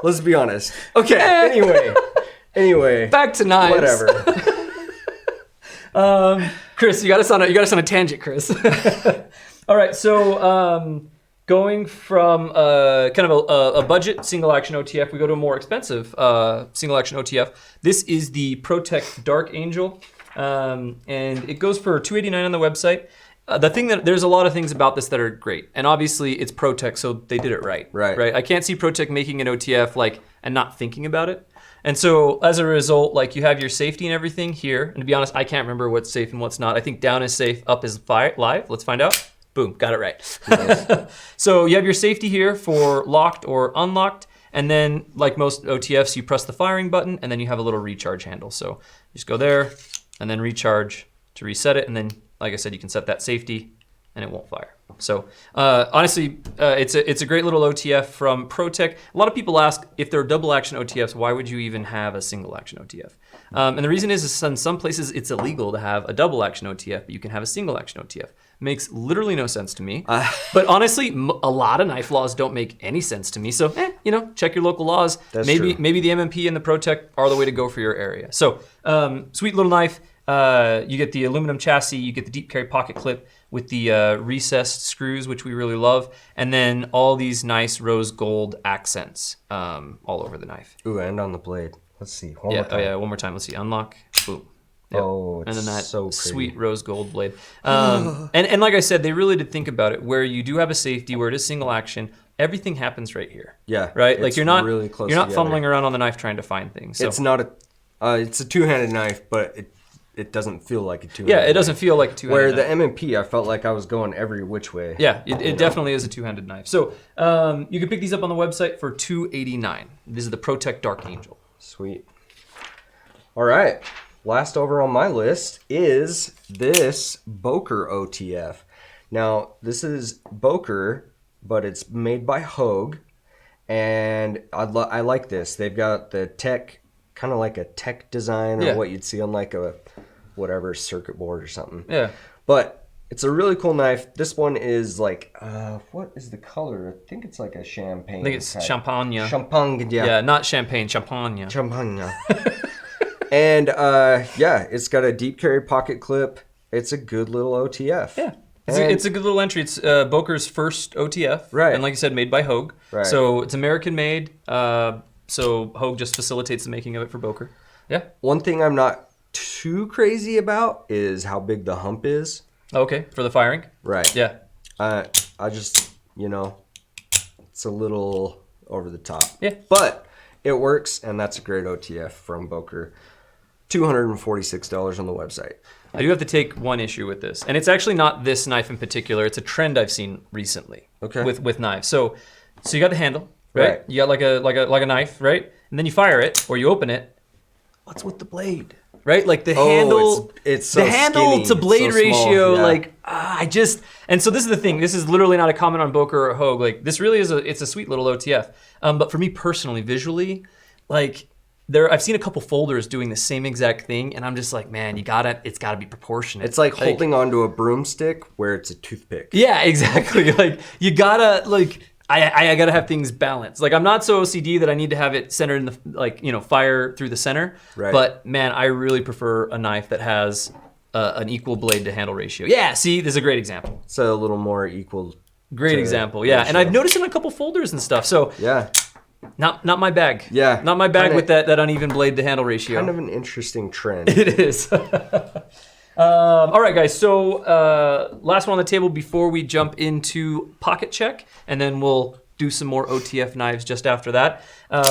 [SPEAKER 2] Let's be honest. Okay, anyway.
[SPEAKER 1] Back to knives.
[SPEAKER 2] Whatever.
[SPEAKER 1] Chris, you got us on a tangent, Chris. All right, so going from kind of a budget single action OTF, we go to a more expensive single action OTF. This is the Protec Dark Angel, and it goes for $289 on the website. There's a lot of things about this that are great, and obviously it's Protec, so they did it right. Right. I can't see Protec making an OTF like and not thinking about it. And so as a result, like you have your safety and everything here. And to be honest, I can't remember what's safe and what's not. I think down is safe, up is live. Let's find out. Boom, got it right. Nice. So you have your safety here for locked or unlocked. And then like most OTFs, you press the firing button and then you have a little recharge handle. So you just go there and then recharge to reset it. And then, like I said, you can set that safety and it won't fire. So honestly, it's a great little OTF from Protec. A lot of people ask if they're double action OTFs, why would you even have a single action OTF? And the reason is in some places it's illegal to have a double action OTF, but you can have a single action OTF. Makes literally no sense to me. But honestly, a lot of knife laws don't make any sense to me. So, check your local laws. Maybe the M&P and the Protec are the way to go for your area. So, sweet little knife. You get the aluminum chassis, you get the deep carry pocket clip with the recessed screws, which we really love, and then all these nice rose gold accents all over the knife.
[SPEAKER 2] Ooh, and on the blade. Let's see. One more time.
[SPEAKER 1] One more time. Let's see. Unlock. Boom. Yep.
[SPEAKER 2] Oh, it's
[SPEAKER 1] and then that
[SPEAKER 2] so
[SPEAKER 1] sweet rose gold blade. And like I said, they really did think about it. Where you do have a safety, where it is single action, everything happens right here.
[SPEAKER 2] Yeah.
[SPEAKER 1] Right. Like you're not
[SPEAKER 2] really close.
[SPEAKER 1] You're not fumbling around on the knife trying to find things. So.
[SPEAKER 2] It's not it's a two-handed knife, but it doesn't feel like a two-handed
[SPEAKER 1] knife. Yeah, it doesn't feel like a two-handed
[SPEAKER 2] knife.
[SPEAKER 1] Where
[SPEAKER 2] the M&P, I felt like I was going every which way.
[SPEAKER 1] Yeah, it definitely is a two-handed knife. So you can pick these up on the website for $289. This is the Protec Dark Angel.
[SPEAKER 2] Sweet. All right. Last over on my list is this Boker OTF. Now, this is Boker, but it's made by Hoke, and I like this. They've got the tech, kind of like a tech design or what you'd see on like a whatever circuit board or something.
[SPEAKER 1] Yeah.
[SPEAKER 2] But it's a really cool knife. This one is like, what is the color? I think it's like a champagne.
[SPEAKER 1] I think it's champagne.
[SPEAKER 2] Champagne, yeah.
[SPEAKER 1] Yeah, not champagne, champagne.
[SPEAKER 2] Champagne. And it's got a deep carry pocket clip. It's a good little OTF.
[SPEAKER 1] Yeah. It's a good little entry. It's Boker's first OTF.
[SPEAKER 2] Right.
[SPEAKER 1] And like you said, made by Hoke.
[SPEAKER 2] Right.
[SPEAKER 1] So it's American made. So Hoke just facilitates the making of it for Boker. Yeah.
[SPEAKER 2] One thing I'm not too crazy about is how big the hump is.
[SPEAKER 1] Okay. For the firing?
[SPEAKER 2] Right.
[SPEAKER 1] Yeah.
[SPEAKER 2] I just, it's a little over the top.
[SPEAKER 1] Yeah.
[SPEAKER 2] But it works, and that's a great OTF from Boker. $246 on the website.
[SPEAKER 1] I do have to take one issue with this, and it's actually not this knife in particular. It's a trend I've seen recently with knives. So you got the handle, right? You got like a knife, right? And then you fire it or you open it. What's with the blade, right? Like the handle,
[SPEAKER 2] it's so
[SPEAKER 1] the handle
[SPEAKER 2] skinny,
[SPEAKER 1] to blade
[SPEAKER 2] so small,
[SPEAKER 1] ratio,
[SPEAKER 2] yeah.
[SPEAKER 1] And so this is the thing. This is literally not a comment on Boker or Hoke. Like this really is it's a sweet little OTF. But for me personally, visually, like. I've seen a couple folders doing the same exact thing, and I'm just like, man, it's gotta be proportionate.
[SPEAKER 2] It's like holding onto a broomstick where it's a toothpick.
[SPEAKER 1] Yeah, exactly. Like you gotta I gotta have things balanced. Like I'm not so OCD that I need to have it centered in the fire through the center.
[SPEAKER 2] Right.
[SPEAKER 1] But man, I really prefer a knife that has an equal blade to handle ratio. Yeah, see, this is a great example.
[SPEAKER 2] It's a little more equal.
[SPEAKER 1] Great example. Yeah, and I've noticed in a couple folders and stuff. So
[SPEAKER 2] yeah.
[SPEAKER 1] Not my bag.
[SPEAKER 2] Yeah.
[SPEAKER 1] Not my bag with that uneven blade to handle ratio.
[SPEAKER 2] Kind of an interesting trend.
[SPEAKER 1] It is. All right, guys. So last one on the table before we jump into pocket check, and then we'll do some more OTF knives just after that.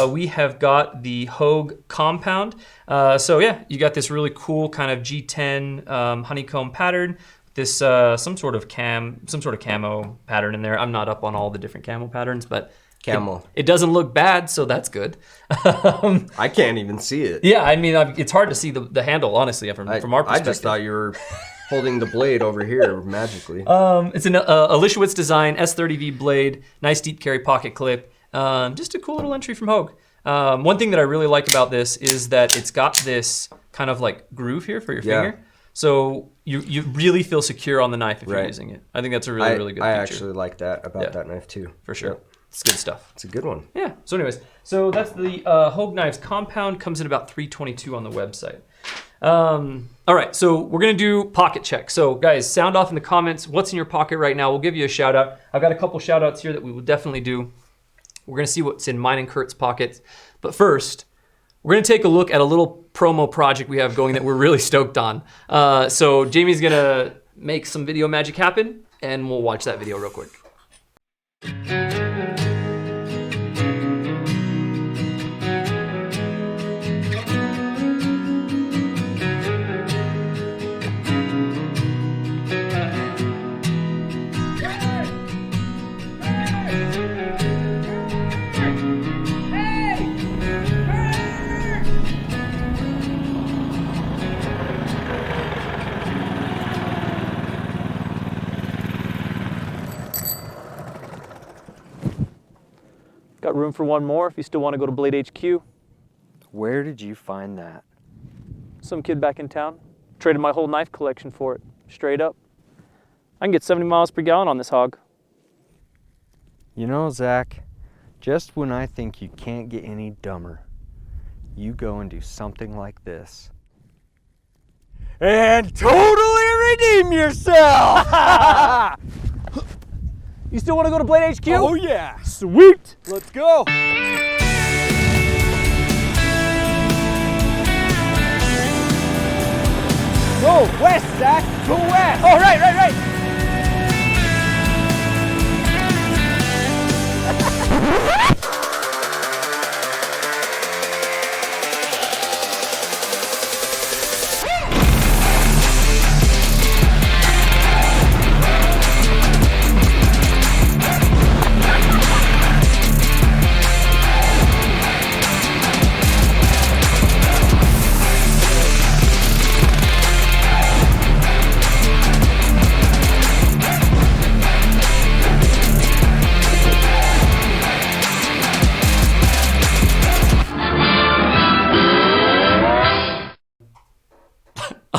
[SPEAKER 1] We have got the Hoke Compound. So yeah, you got this really cool kind of G10 honeycomb pattern. This some sort of camo pattern in there. I'm not up on all the different camo patterns, but
[SPEAKER 2] Camel.
[SPEAKER 1] It doesn't look bad, so that's good.
[SPEAKER 2] I can't even see it.
[SPEAKER 1] Yeah, I mean, it's hard to see the handle, honestly, from our perspective.
[SPEAKER 2] I just thought you were holding the blade over here magically.
[SPEAKER 1] It's an Elishewitz design, S30V blade, nice deep carry pocket clip. Just a cool little entry from Hoke. One thing that I really like about this is that it's got this kind of like groove here for your finger. So you really feel secure on the knife if you're using it. I think that's a really good feature.
[SPEAKER 2] I actually like that about that knife too.
[SPEAKER 1] For sure. Yep. It's good stuff.
[SPEAKER 2] It's a good one.
[SPEAKER 1] Yeah. So anyways, that's the Hoke Knives Compound. Comes in about $322 on the website. All right, so we're gonna do pocket check. So guys, sound off in the comments. What's in your pocket right now? We'll give you a shout out. I've got a couple shout outs here that we will definitely do. We're gonna see what's in mine and Kurt's pockets. But first, we're gonna take a look at a little promo project we have going that we're really stoked on. So Jamie's gonna make some video magic happen, and we'll watch that video real quick. Got room for one more if you still want to go to Blade HQ.
[SPEAKER 2] Where did you find that?
[SPEAKER 1] Some kid back in town. Traded my whole knife collection for it, straight up. I can get 70 miles per gallon on this hog.
[SPEAKER 2] You know, Zach, just when I think you can't get any dumber, you go and do something like this. And totally redeem yourself!
[SPEAKER 1] You still want to go to Blade HQ?
[SPEAKER 2] Oh yeah!
[SPEAKER 1] Sweet!
[SPEAKER 2] Let's go! Go west, Zach! Go west!
[SPEAKER 1] Oh, right!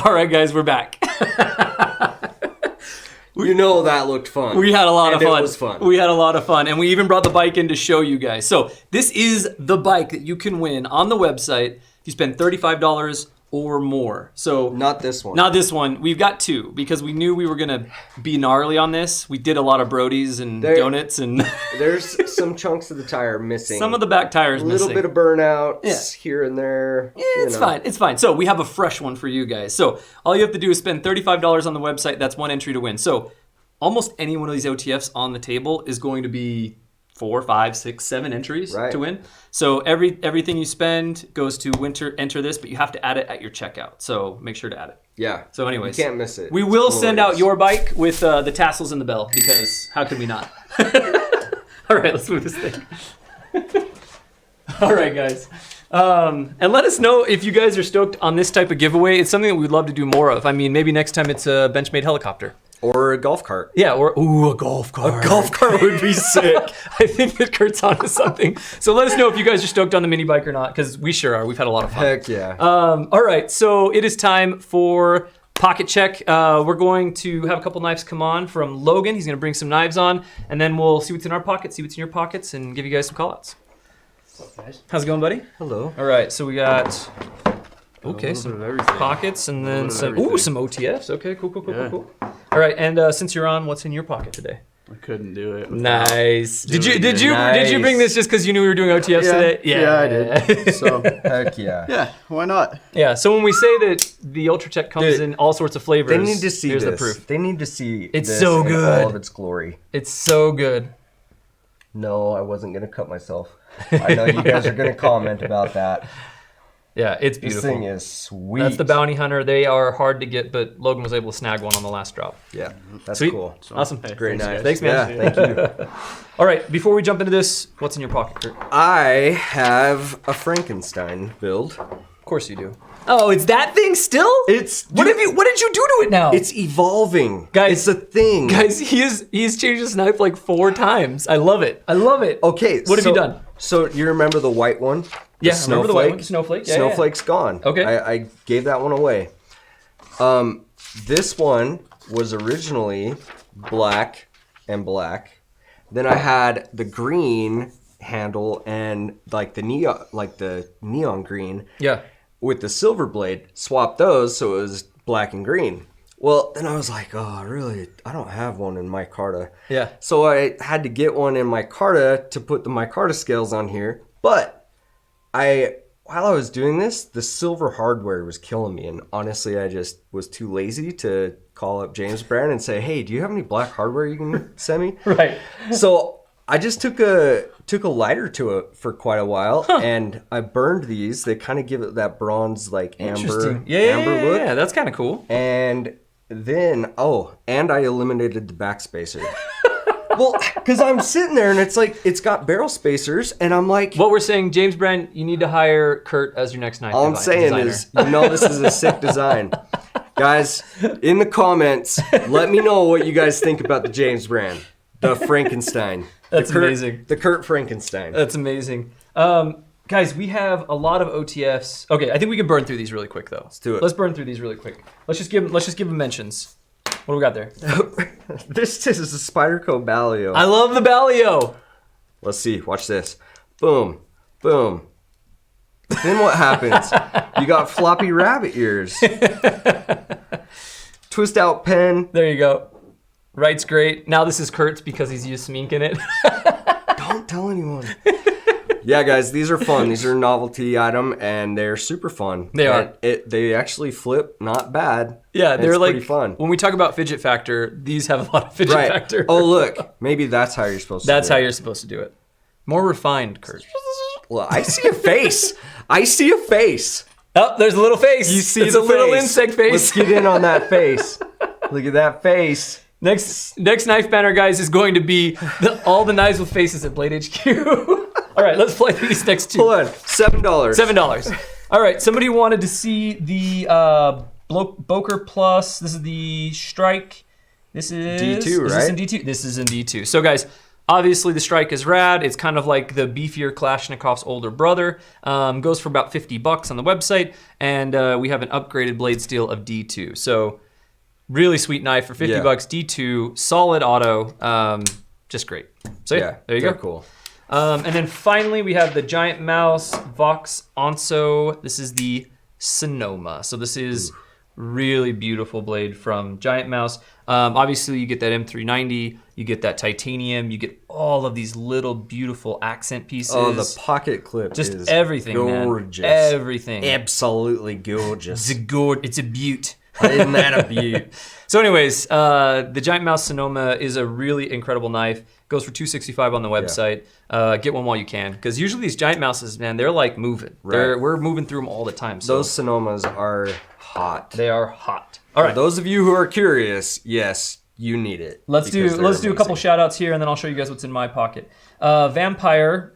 [SPEAKER 1] All right, guys, we're back.
[SPEAKER 2] You know that looked fun.
[SPEAKER 1] We had a lot of fun.
[SPEAKER 2] It was fun.
[SPEAKER 1] We had a lot of fun, and we even brought the bike in to show you guys. So this is the bike that you can win on the website if you spend $35 or more. So
[SPEAKER 2] not this one.
[SPEAKER 1] Not this one. We've got two because we knew we were gonna be gnarly on this. We did a lot of Brodies and donuts, and
[SPEAKER 2] there's some chunks of the tire missing.
[SPEAKER 1] Some of the back tires missing.
[SPEAKER 2] A little bit of burnouts here and there.
[SPEAKER 1] Yeah, it's fine. It's fine. So we have a fresh one for you guys. So all you have to do is spend $35 on the website. That's one entry to win. So almost any one of these OTFs on the table is going to be 4, 5, 6, 7 entries
[SPEAKER 2] Right.
[SPEAKER 1] to win. So everything you spend goes to enter this, but you have to add it at your checkout. So make sure to add it.
[SPEAKER 2] Yeah.
[SPEAKER 1] So anyways,
[SPEAKER 2] you can't miss it.
[SPEAKER 1] We
[SPEAKER 2] It's
[SPEAKER 1] will send out
[SPEAKER 2] glorious.
[SPEAKER 1] your bike with the tassels and the bell, because how could we not? All right, let's move this thing. All right, guys. And let us know if you guys are stoked on this type of giveaway. It's something that we'd love to do more of. I mean, maybe next time it's a Benchmade helicopter.
[SPEAKER 2] Or a golf cart.
[SPEAKER 1] Yeah, or a golf cart.
[SPEAKER 2] A golf cart would be sick.
[SPEAKER 1] I think that Kurt's onto something. So let us know if you guys are stoked on the mini bike or not, because we sure are. We've had a lot of fun.
[SPEAKER 2] Heck yeah.
[SPEAKER 1] All right, so it is time for pocket check. We're going to have a couple knives come on from Logan. He's going to bring some knives on, and then we'll see what's in our pockets, see what's in your pockets, and give you guys some call-outs.
[SPEAKER 3] What's up, guys?
[SPEAKER 1] How's it going, buddy?
[SPEAKER 2] Hello.
[SPEAKER 1] All right, so we got
[SPEAKER 3] A little
[SPEAKER 1] some
[SPEAKER 3] bit of everything.
[SPEAKER 1] pockets, and then
[SPEAKER 3] bit of
[SPEAKER 1] some
[SPEAKER 3] everything.
[SPEAKER 1] some OTFs. Okay, cool.
[SPEAKER 3] Yeah.
[SPEAKER 1] All right, and since you're on, what's in your pocket today?
[SPEAKER 3] I couldn't do it. without
[SPEAKER 1] Nice. Did you
[SPEAKER 3] doing it.
[SPEAKER 2] Nice.
[SPEAKER 1] bring this just because you knew we were doing OTFs today?
[SPEAKER 3] Yeah, I did. So
[SPEAKER 2] Heck yeah.
[SPEAKER 3] yeah, why not?
[SPEAKER 1] Yeah. So when we say that the Ultratech comes
[SPEAKER 2] Dude,
[SPEAKER 1] in all sorts of flavors,
[SPEAKER 2] They need to see
[SPEAKER 1] here's
[SPEAKER 2] this.
[SPEAKER 1] the proof.
[SPEAKER 2] They need to see
[SPEAKER 1] It's
[SPEAKER 2] this
[SPEAKER 1] so
[SPEAKER 2] in
[SPEAKER 1] good.
[SPEAKER 2] all of its glory.
[SPEAKER 1] It's so good.
[SPEAKER 2] No, I wasn't going to cut myself. I know you guys are going to comment about that.
[SPEAKER 1] Yeah, it's
[SPEAKER 2] This
[SPEAKER 1] beautiful.
[SPEAKER 2] thing is sweet.
[SPEAKER 1] That's the Bounty Hunter. They are hard to get, but Logan was able to snag one on the last drop.
[SPEAKER 2] Yeah, that's
[SPEAKER 1] Sweet.
[SPEAKER 2] cool.
[SPEAKER 1] Awesome.
[SPEAKER 3] Hey,
[SPEAKER 2] Great
[SPEAKER 3] thanks,
[SPEAKER 2] knife.
[SPEAKER 3] guys.
[SPEAKER 1] Thanks, man.
[SPEAKER 2] Yeah, thank you.
[SPEAKER 1] All right, before we jump into this, what's in your pocket, Kurt?
[SPEAKER 2] I have a Frankenstein build.
[SPEAKER 1] Of course you do. Oh, it's that thing still?
[SPEAKER 2] It's
[SPEAKER 1] What did you do to it now?
[SPEAKER 2] It's evolving,
[SPEAKER 1] Guys-
[SPEAKER 2] It's a thing,
[SPEAKER 1] Guys, he's changed his knife like 4 times. I love it.
[SPEAKER 2] Okay,
[SPEAKER 1] What have you done?
[SPEAKER 2] So you remember the white one?
[SPEAKER 1] Yeah, I remember the white one, the Snowflake. Yeah,
[SPEAKER 2] Snowflake's gone.
[SPEAKER 1] Okay.
[SPEAKER 2] I gave that one away. This one was originally black and black. Then I had the green handle and like the neon green
[SPEAKER 1] Yeah.
[SPEAKER 2] with the silver blade. Swapped those so it was black and green. Well, then I was like, oh, really? I don't have one in micarta.
[SPEAKER 1] Yeah.
[SPEAKER 2] So I had to get one in micarta to put the micarta scales on here. But while I was doing this, the silver hardware was killing me. And honestly, I just was too lazy to call up James Brand and say, hey, do you have any black hardware you can send me?
[SPEAKER 1] Right.
[SPEAKER 2] So I just took a lighter to it for quite a while, and I burned these. They kind of give it that bronze, like amber look.
[SPEAKER 1] Yeah, that's kind of cool.
[SPEAKER 2] And then, and I eliminated the backspacer. Well, because I'm sitting there and it's like, it's got barrel spacers, and I'm like,
[SPEAKER 1] What we're saying, James Brand, you need to hire Kurt as your next knife
[SPEAKER 2] all I'm saying
[SPEAKER 1] designer.
[SPEAKER 2] is, this is a sick design. Guys, in the comments, let me know what you guys think about the James Brand, the Frankenstein.
[SPEAKER 1] That's amazing.
[SPEAKER 2] The Kurt Frankenstein.
[SPEAKER 1] That's amazing. Guys, we have a lot of OTFs. Okay, I think we can burn through these really quick, though. Let's
[SPEAKER 2] do it.
[SPEAKER 1] Let's burn through these really quick. Let's just give them mentions. What do we got there?
[SPEAKER 2] This is a Spyderco Balio.
[SPEAKER 1] I love the Balio.
[SPEAKER 2] Let's see. Watch this. Boom. Boom. Then what happens? You got floppy rabbit ears. Twist out pen.
[SPEAKER 1] There you go. Right's great. Now this is Kurt's because he's used smink in it.
[SPEAKER 2] Don't tell anyone. Yeah, guys, these are fun. These are a novelty item, and they're super fun.
[SPEAKER 1] They are.
[SPEAKER 2] They actually flip not bad.
[SPEAKER 1] Yeah,
[SPEAKER 2] and
[SPEAKER 1] they're
[SPEAKER 2] it's
[SPEAKER 1] like
[SPEAKER 2] pretty fun.
[SPEAKER 1] When we talk about fidget factor, these have a lot of fidget
[SPEAKER 2] Right.
[SPEAKER 1] factor.
[SPEAKER 2] Oh, look. Maybe that's how you're supposed to
[SPEAKER 1] That's
[SPEAKER 2] do
[SPEAKER 1] how
[SPEAKER 2] it.
[SPEAKER 1] you're supposed to do it. More refined, Kurt.
[SPEAKER 2] Well, I see a face. I see a face.
[SPEAKER 1] Oh, there's a little face.
[SPEAKER 2] You see
[SPEAKER 1] it's
[SPEAKER 2] the
[SPEAKER 1] a little
[SPEAKER 2] face.
[SPEAKER 1] insect face.
[SPEAKER 2] Let's get in on that face. Look at that face.
[SPEAKER 1] Next knife banner, guys, is going to be all the knives with faces at Blade HQ. All right, let's play through these next 2.
[SPEAKER 2] Hold on. $7.
[SPEAKER 1] $7. All right, somebody wanted to see the Boker Plus. This is the Strike. This is
[SPEAKER 2] D2,
[SPEAKER 1] Is this
[SPEAKER 2] right?
[SPEAKER 1] in D2? This is in D2. So, guys, obviously the Strike is rad. It's kind of like the beefier Kalashnikov's older brother. Goes for about $50 on the website, and we have an upgraded blade steel of D2. So, really sweet knife for $50.
[SPEAKER 2] Yeah.
[SPEAKER 1] D2, solid auto, just great. So yeah, there you go.
[SPEAKER 2] very cool.
[SPEAKER 1] And then finally, we have the Giant Mouse Vox Onso. This is the Sonoma. So this is really beautiful blade from Giant Mouse. Obviously, you get that M390. You get that titanium. You get all of these little beautiful accent pieces.
[SPEAKER 2] Oh, the pocket clip
[SPEAKER 1] just
[SPEAKER 2] is
[SPEAKER 1] everything,
[SPEAKER 2] gorgeous.
[SPEAKER 1] man. Everything.
[SPEAKER 2] Absolutely gorgeous.
[SPEAKER 1] It's a beaut.
[SPEAKER 2] Isn't that a beaut?
[SPEAKER 1] So anyways, the Giant Mouse Sonoma is a really incredible knife. Goes for $265 on the website. Get one while you can, because usually these Giant Mouses, man, they're like moving.
[SPEAKER 2] Right.
[SPEAKER 1] We're moving through them all the time. So
[SPEAKER 2] Those Sonomas are hot.
[SPEAKER 1] they are hot. All right,
[SPEAKER 2] For those of you who are curious, yes, you need it.
[SPEAKER 1] let's do a couple shout outs here, and then I'll show you guys what's in my pocket. Vampire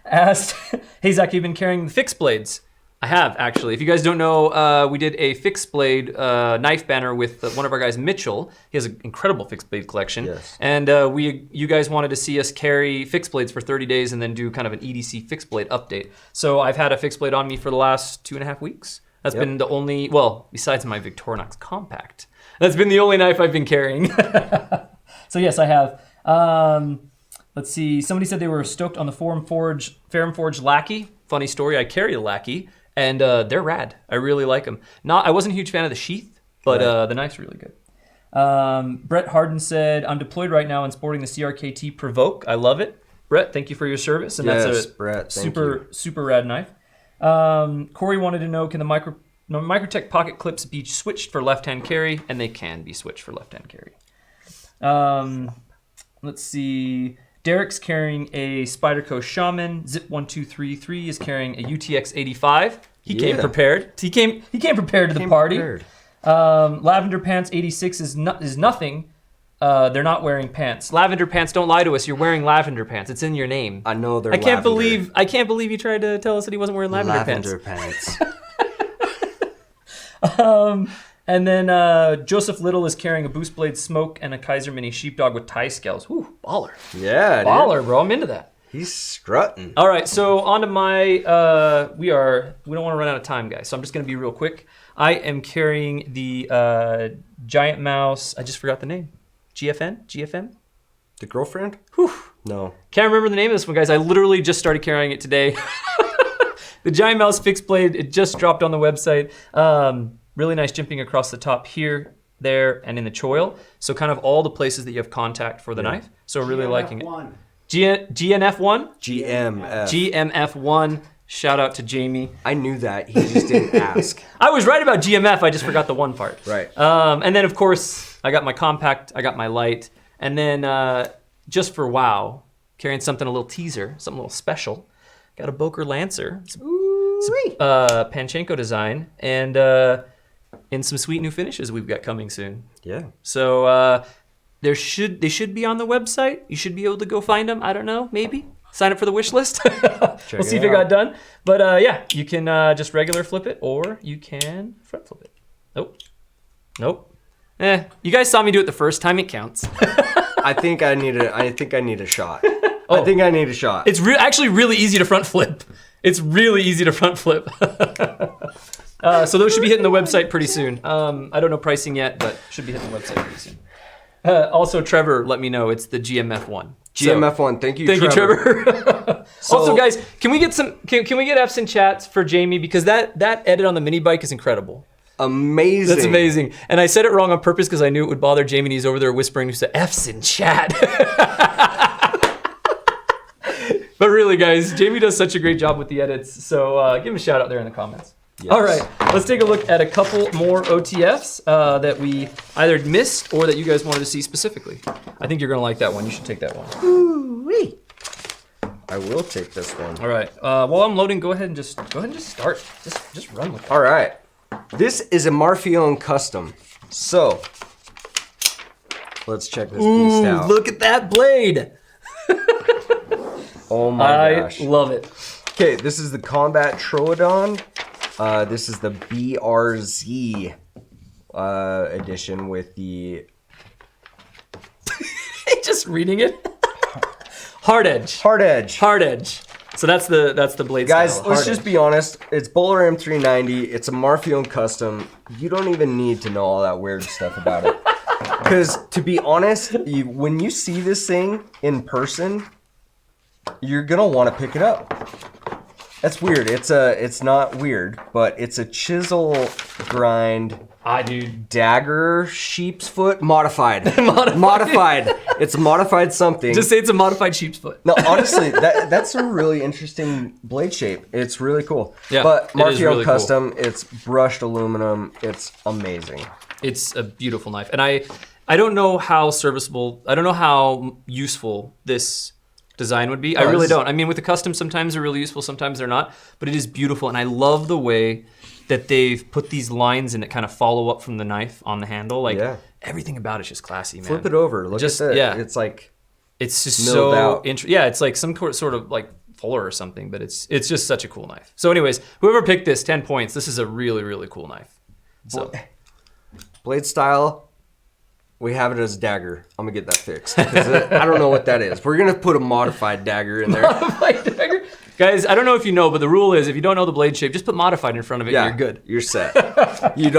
[SPEAKER 1] asked, "Hey Zach, you've been carrying the fixed blades?" I have, actually. If you guys don't know, we did a fixed blade knife banner with one of our guys, Mitchell. He has an incredible fixed blade collection.
[SPEAKER 2] Yes.
[SPEAKER 1] And you guys wanted to see us carry fixed blades for 30 days and then do kind of an EDC fixed blade update. So I've had a fixed blade on me for the last 2.5 weeks. That's been the only, well, besides my Victorinox Compact, that's been the only knife I've been carrying. So yes, I have. Let's see. Somebody said they were stoked on the Ferrum Forge Lackey. Funny story, I carry a Lackey. And they're rad. I really like them. I wasn't a huge fan of the sheath, but the knife's really good. Brett Harden said, "I'm deployed right now and sporting the CRKT Provoke. I love it." Brett, thank you for your service. And that's a
[SPEAKER 2] Brett,
[SPEAKER 1] super rad knife. Corey wanted to know, can the Microtech pocket clips be switched for left-hand carry? And they can be switched for left-hand carry. Let's see. Derek's carrying a Spyderco Shaman. Zip 1233 is carrying a UTX 85. He came prepared. He came prepared to the party. Lavender Pants 86 is nothing. They're not wearing pants. Lavender Pants, don't lie to us. You're wearing lavender pants. It's in your name.
[SPEAKER 2] I know they're
[SPEAKER 1] I can't
[SPEAKER 2] lavender.
[SPEAKER 1] believe you tried to tell us that he wasn't wearing lavender pants. And then Joseph Little is carrying a Boost Blade Smoke and a Kaiser Mini Sheepdog with tie scales. Whew, baller.
[SPEAKER 2] Yeah,
[SPEAKER 1] Baller, bro. I'm into that.
[SPEAKER 2] He's strutting.
[SPEAKER 1] All right, so on to my, we don't want to run out of time, guys, so I'm just going to be real quick. I am carrying the Giant Mouse, I just forgot the name. GFM?
[SPEAKER 2] The girlfriend?
[SPEAKER 1] Whew.
[SPEAKER 2] No.
[SPEAKER 1] Can't remember the name of this one, guys. I literally just started carrying it today. The Giant Mouse fixed blade, it just dropped on the website. Really nice jimping across the top here, there, and in the choil. So kind of all the places that you have contact for the knife. So really liking it. GNF1? GMF1. Shout out to Jamie.
[SPEAKER 2] I knew that. He just didn't ask.
[SPEAKER 1] I was right about GMF. I just forgot the one part.
[SPEAKER 2] Right.
[SPEAKER 1] And then, of course, I got my compact. I got my light. And then, just for wow, carrying something a little teaser, something a little special. Got a Boker Lancer. Panchenko design. And in some sweet new finishes we've got coming soon.
[SPEAKER 2] Yeah.
[SPEAKER 1] So they should be on the website. You should be able to go find them. I don't know, maybe. Sign up for the wish list. We'll see if it got done. But yeah, you can just regular flip it or you can front flip it. Nope. You guys saw me do it the first time. It counts.
[SPEAKER 2] I think I need a shot. I think I need a shot.
[SPEAKER 1] It's actually really easy to front flip. So those should be hitting the website pretty soon. I don't know pricing yet, but should be hitting the website pretty soon. Also, Trevor, let me know. It's the GMF1.
[SPEAKER 2] GMF1. Thank you,
[SPEAKER 1] Trevor. Also, guys, can we get can we get F's in chats for Jamie, because that edit on the mini bike is incredible.
[SPEAKER 2] Amazing.
[SPEAKER 1] That's amazing. And I said it wrong on purpose because I knew it would bother Jamie, and he's over there whispering to F's in chat. But really, guys, Jamie does such a great job with the edits. So give him a shout out there in the comments. Yes. All right, let's take a look at a couple more OTFs that we either missed or that you guys wanted to see specifically. I think you're gonna like that one. You should take that one.
[SPEAKER 2] Ooh-wee. I will take this one.
[SPEAKER 1] All right. While I'm loading, go ahead and just start. Just run with it.
[SPEAKER 2] All right. This is a Marfion custom. So let's check this beast out.
[SPEAKER 1] Look at that blade.
[SPEAKER 2] Oh my gosh.
[SPEAKER 1] I love it.
[SPEAKER 2] Okay, this is the Combat Troodon. This is the BRZ edition with the...
[SPEAKER 1] Just reading it. Hard edge.
[SPEAKER 2] Hard edge.
[SPEAKER 1] Hard edge. So that's the blade
[SPEAKER 2] Guys,
[SPEAKER 1] style.
[SPEAKER 2] let's just be honest. It's Bowler M390. It's a Marfion custom. You don't even need to know all that weird stuff about it. Because, to be honest, when you see this thing in person, you're going to want to pick it up. That's weird. It's not weird, but it's a chisel grind
[SPEAKER 1] dude.
[SPEAKER 2] dagger sheep's foot modified. Modified. It's a modified something.
[SPEAKER 1] Just say it's a modified sheep's foot.
[SPEAKER 2] No, honestly, that's a really interesting blade shape. It's really cool.
[SPEAKER 1] Yeah,
[SPEAKER 2] but
[SPEAKER 1] it is
[SPEAKER 2] Marfion
[SPEAKER 1] really
[SPEAKER 2] Custom, it's brushed aluminum. It's amazing.
[SPEAKER 1] It's a beautiful knife, and I don't know how serviceable. I don't know how useful this design would be. I really don't. I mean, with the custom, sometimes they're really useful, sometimes they're not. But it is beautiful, and I love the way that they've put these lines in that kind of follow up from the knife on the handle. Like everything about it's just classy, man.
[SPEAKER 2] Flip it over. Look at that.
[SPEAKER 1] Yeah.
[SPEAKER 2] It's like
[SPEAKER 1] it's just
[SPEAKER 2] milled
[SPEAKER 1] so
[SPEAKER 2] out.
[SPEAKER 1] yeah, it's like some sort of like fuller or something, but it's just such a cool knife. So anyways, whoever picked this, 10 points. This is a really, really cool knife. So
[SPEAKER 2] blade style. We have it as dagger. I'm gonna get that fixed. 'Cause I don't know what that is. We're gonna put a modified dagger in there.
[SPEAKER 1] Modified dagger? Guys, I don't know if you know, but the rule is if you don't know the blade shape, just put modified in front of it and you're good.
[SPEAKER 2] You're set. You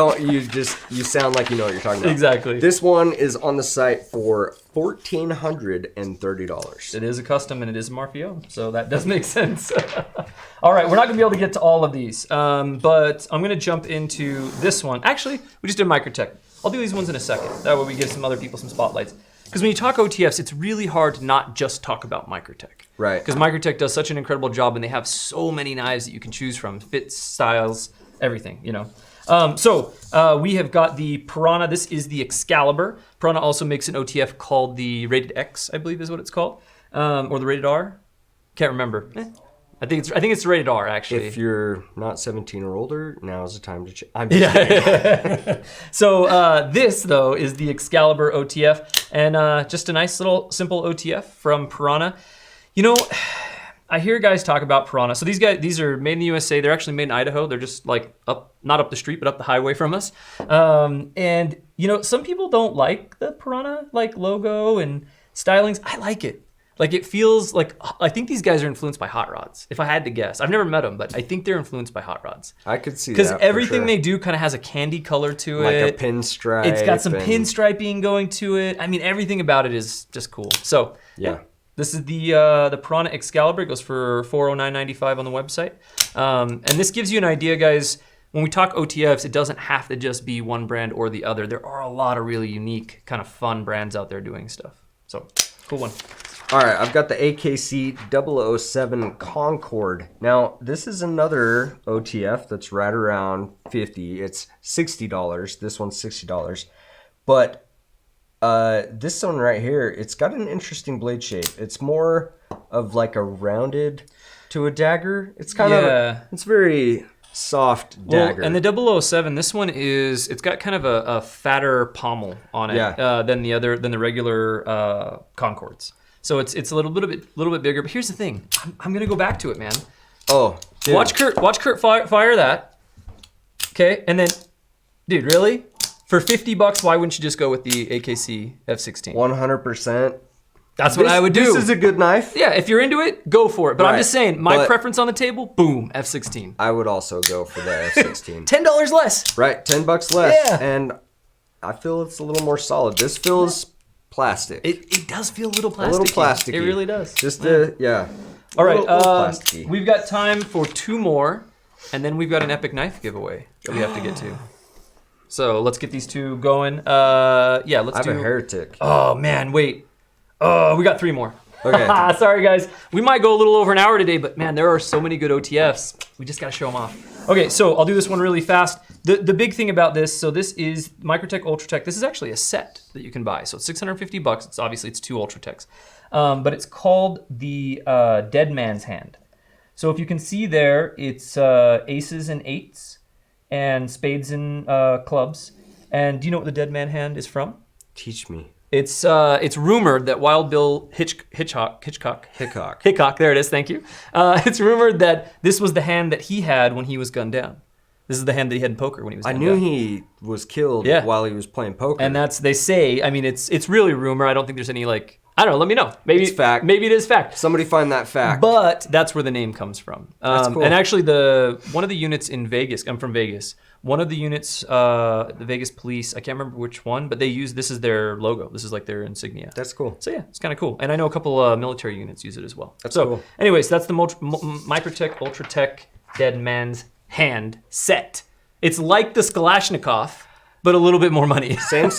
[SPEAKER 2] sound like you know what you're talking about.
[SPEAKER 1] Exactly.
[SPEAKER 2] This one is on the site for $1,430.
[SPEAKER 1] It is a custom and it is a Marfio, so that does make sense. All right, we're not gonna be able to get to all of these, but I'm gonna jump into this one. Actually, we just did Microtech. I'll do these ones in a second. That way we give some other people some spotlights. Because when you talk OTFs, it's really hard to not just talk about Microtech.
[SPEAKER 2] Right.
[SPEAKER 1] Because Microtech does such an incredible job and they have so many knives that you can choose from. Fits, styles, everything, you know. So we have got the Piranha. This is the Excalibur. Piranha also makes an OTF called the Rated X, I believe is what it's called. Or the Rated R. Can't remember. I think it's rated R, actually.
[SPEAKER 2] If you're not 17 or older, now's the time to check. I'm just kidding.
[SPEAKER 1] So this, though, is the Excalibur OTF, and just a nice little simple OTF from Piranha. You know, I hear guys talk about Piranha. So these are made in the USA. They're actually made in Idaho. They're just like not up the street, but up the highway from us. And you know, some people don't like the Piranha like logo and stylings. I like it. Like it feels like, I think these guys are influenced by hot rods, if I had to guess. I've never met them, but I think they're influenced by hot rods.
[SPEAKER 2] I could see that.
[SPEAKER 1] Because everything they do kind of has a candy color to it.
[SPEAKER 2] Like a pinstripe.
[SPEAKER 1] It's got some pinstriping going to it. I mean, everything about it is just cool. So
[SPEAKER 2] yeah.
[SPEAKER 1] This is the Piranha Excalibur. It goes for $409.95 on the website. And this gives you an idea, guys. When we talk OTFs, it doesn't have to just be one brand or the other. There are a lot of really unique, kind of fun brands out there doing stuff. So, cool one.
[SPEAKER 2] All right, I've got the AKC 007 Concord. Now, this is another OTF that's right around $50. It's $60. This one's $60. But this one right here, it's got an interesting blade shape. It's more of like a rounded to a dagger. It's kind of, it's very soft dagger.
[SPEAKER 1] Well, and the 007, this one it's got kind of a fatter pommel on it than the regular Concords. So it's a little bit bigger. But here's the thing, I'm gonna go back to it, man.
[SPEAKER 2] Oh, dude.
[SPEAKER 1] Watch Kurt fire that. Okay, and then, dude, really? For $50, why wouldn't you just go with the AKC F16?
[SPEAKER 2] 100%.
[SPEAKER 1] That's what I would do.
[SPEAKER 2] This is a good knife.
[SPEAKER 1] Yeah, if you're into it, go for it. But I'm just saying, my
[SPEAKER 2] but
[SPEAKER 1] preference on the table, boom, F16.
[SPEAKER 2] I would also go for the F16.
[SPEAKER 1] $10 less.
[SPEAKER 2] Right, $10 less.
[SPEAKER 1] Yeah.
[SPEAKER 2] And I feel it's a little more solid. This feels plastic.
[SPEAKER 1] It does feel a little plasticky.
[SPEAKER 2] A little plasticky.
[SPEAKER 1] It really does.
[SPEAKER 2] Just
[SPEAKER 1] yeah. All right, we've got time for 2 more, and then we've got an epic knife giveaway that we have to get to. So let's get these 2 going. Let's
[SPEAKER 2] I have
[SPEAKER 1] do
[SPEAKER 2] a Heretic.
[SPEAKER 1] Oh man, wait. Oh, we got 3 more.
[SPEAKER 2] Okay.
[SPEAKER 1] Sorry guys. We might go a little over an hour today, but man, there are so many good OTFs. We just gotta show them off. Okay, so I'll do this one really fast. The big thing about this, so this is Microtech Ultratech. This is actually a set that you can buy. So it's $650. It's 2 Ultratechs. But it's called the Dead Man's Hand. So if you can see there, it's aces and eights and spades and clubs. And do you know what the Dead Man Hand is from?
[SPEAKER 2] Teach me.
[SPEAKER 1] It's rumored that Wild Bill Hickok, there it is, thank you. It's rumored that this was the hand that he had when he was gunned down. This is the hand that he had in poker when he was.
[SPEAKER 2] I
[SPEAKER 1] gunned
[SPEAKER 2] knew
[SPEAKER 1] up.
[SPEAKER 2] he was killed while he was playing poker.
[SPEAKER 1] And that's, they say, I mean, it's really rumor. I don't think there's any like, I don't know. Let me know. Maybe
[SPEAKER 2] it's fact.
[SPEAKER 1] Maybe it is fact.
[SPEAKER 2] Somebody find that fact.
[SPEAKER 1] But that's where the name comes from.
[SPEAKER 2] That's cool.
[SPEAKER 1] And actually, one of the units in Vegas. I'm from Vegas. One of the units, the Vegas police. I can't remember which one, but they use this as their logo. This is like their insignia.
[SPEAKER 2] That's cool.
[SPEAKER 1] So yeah, it's kind of cool. And I know a couple military units use it as well.
[SPEAKER 2] That's cool.
[SPEAKER 1] Anyways, that's the Microtech Ultratech Dead Man's Hand set. It's like the Kalashnikov, but a little bit more money.
[SPEAKER 2] Same,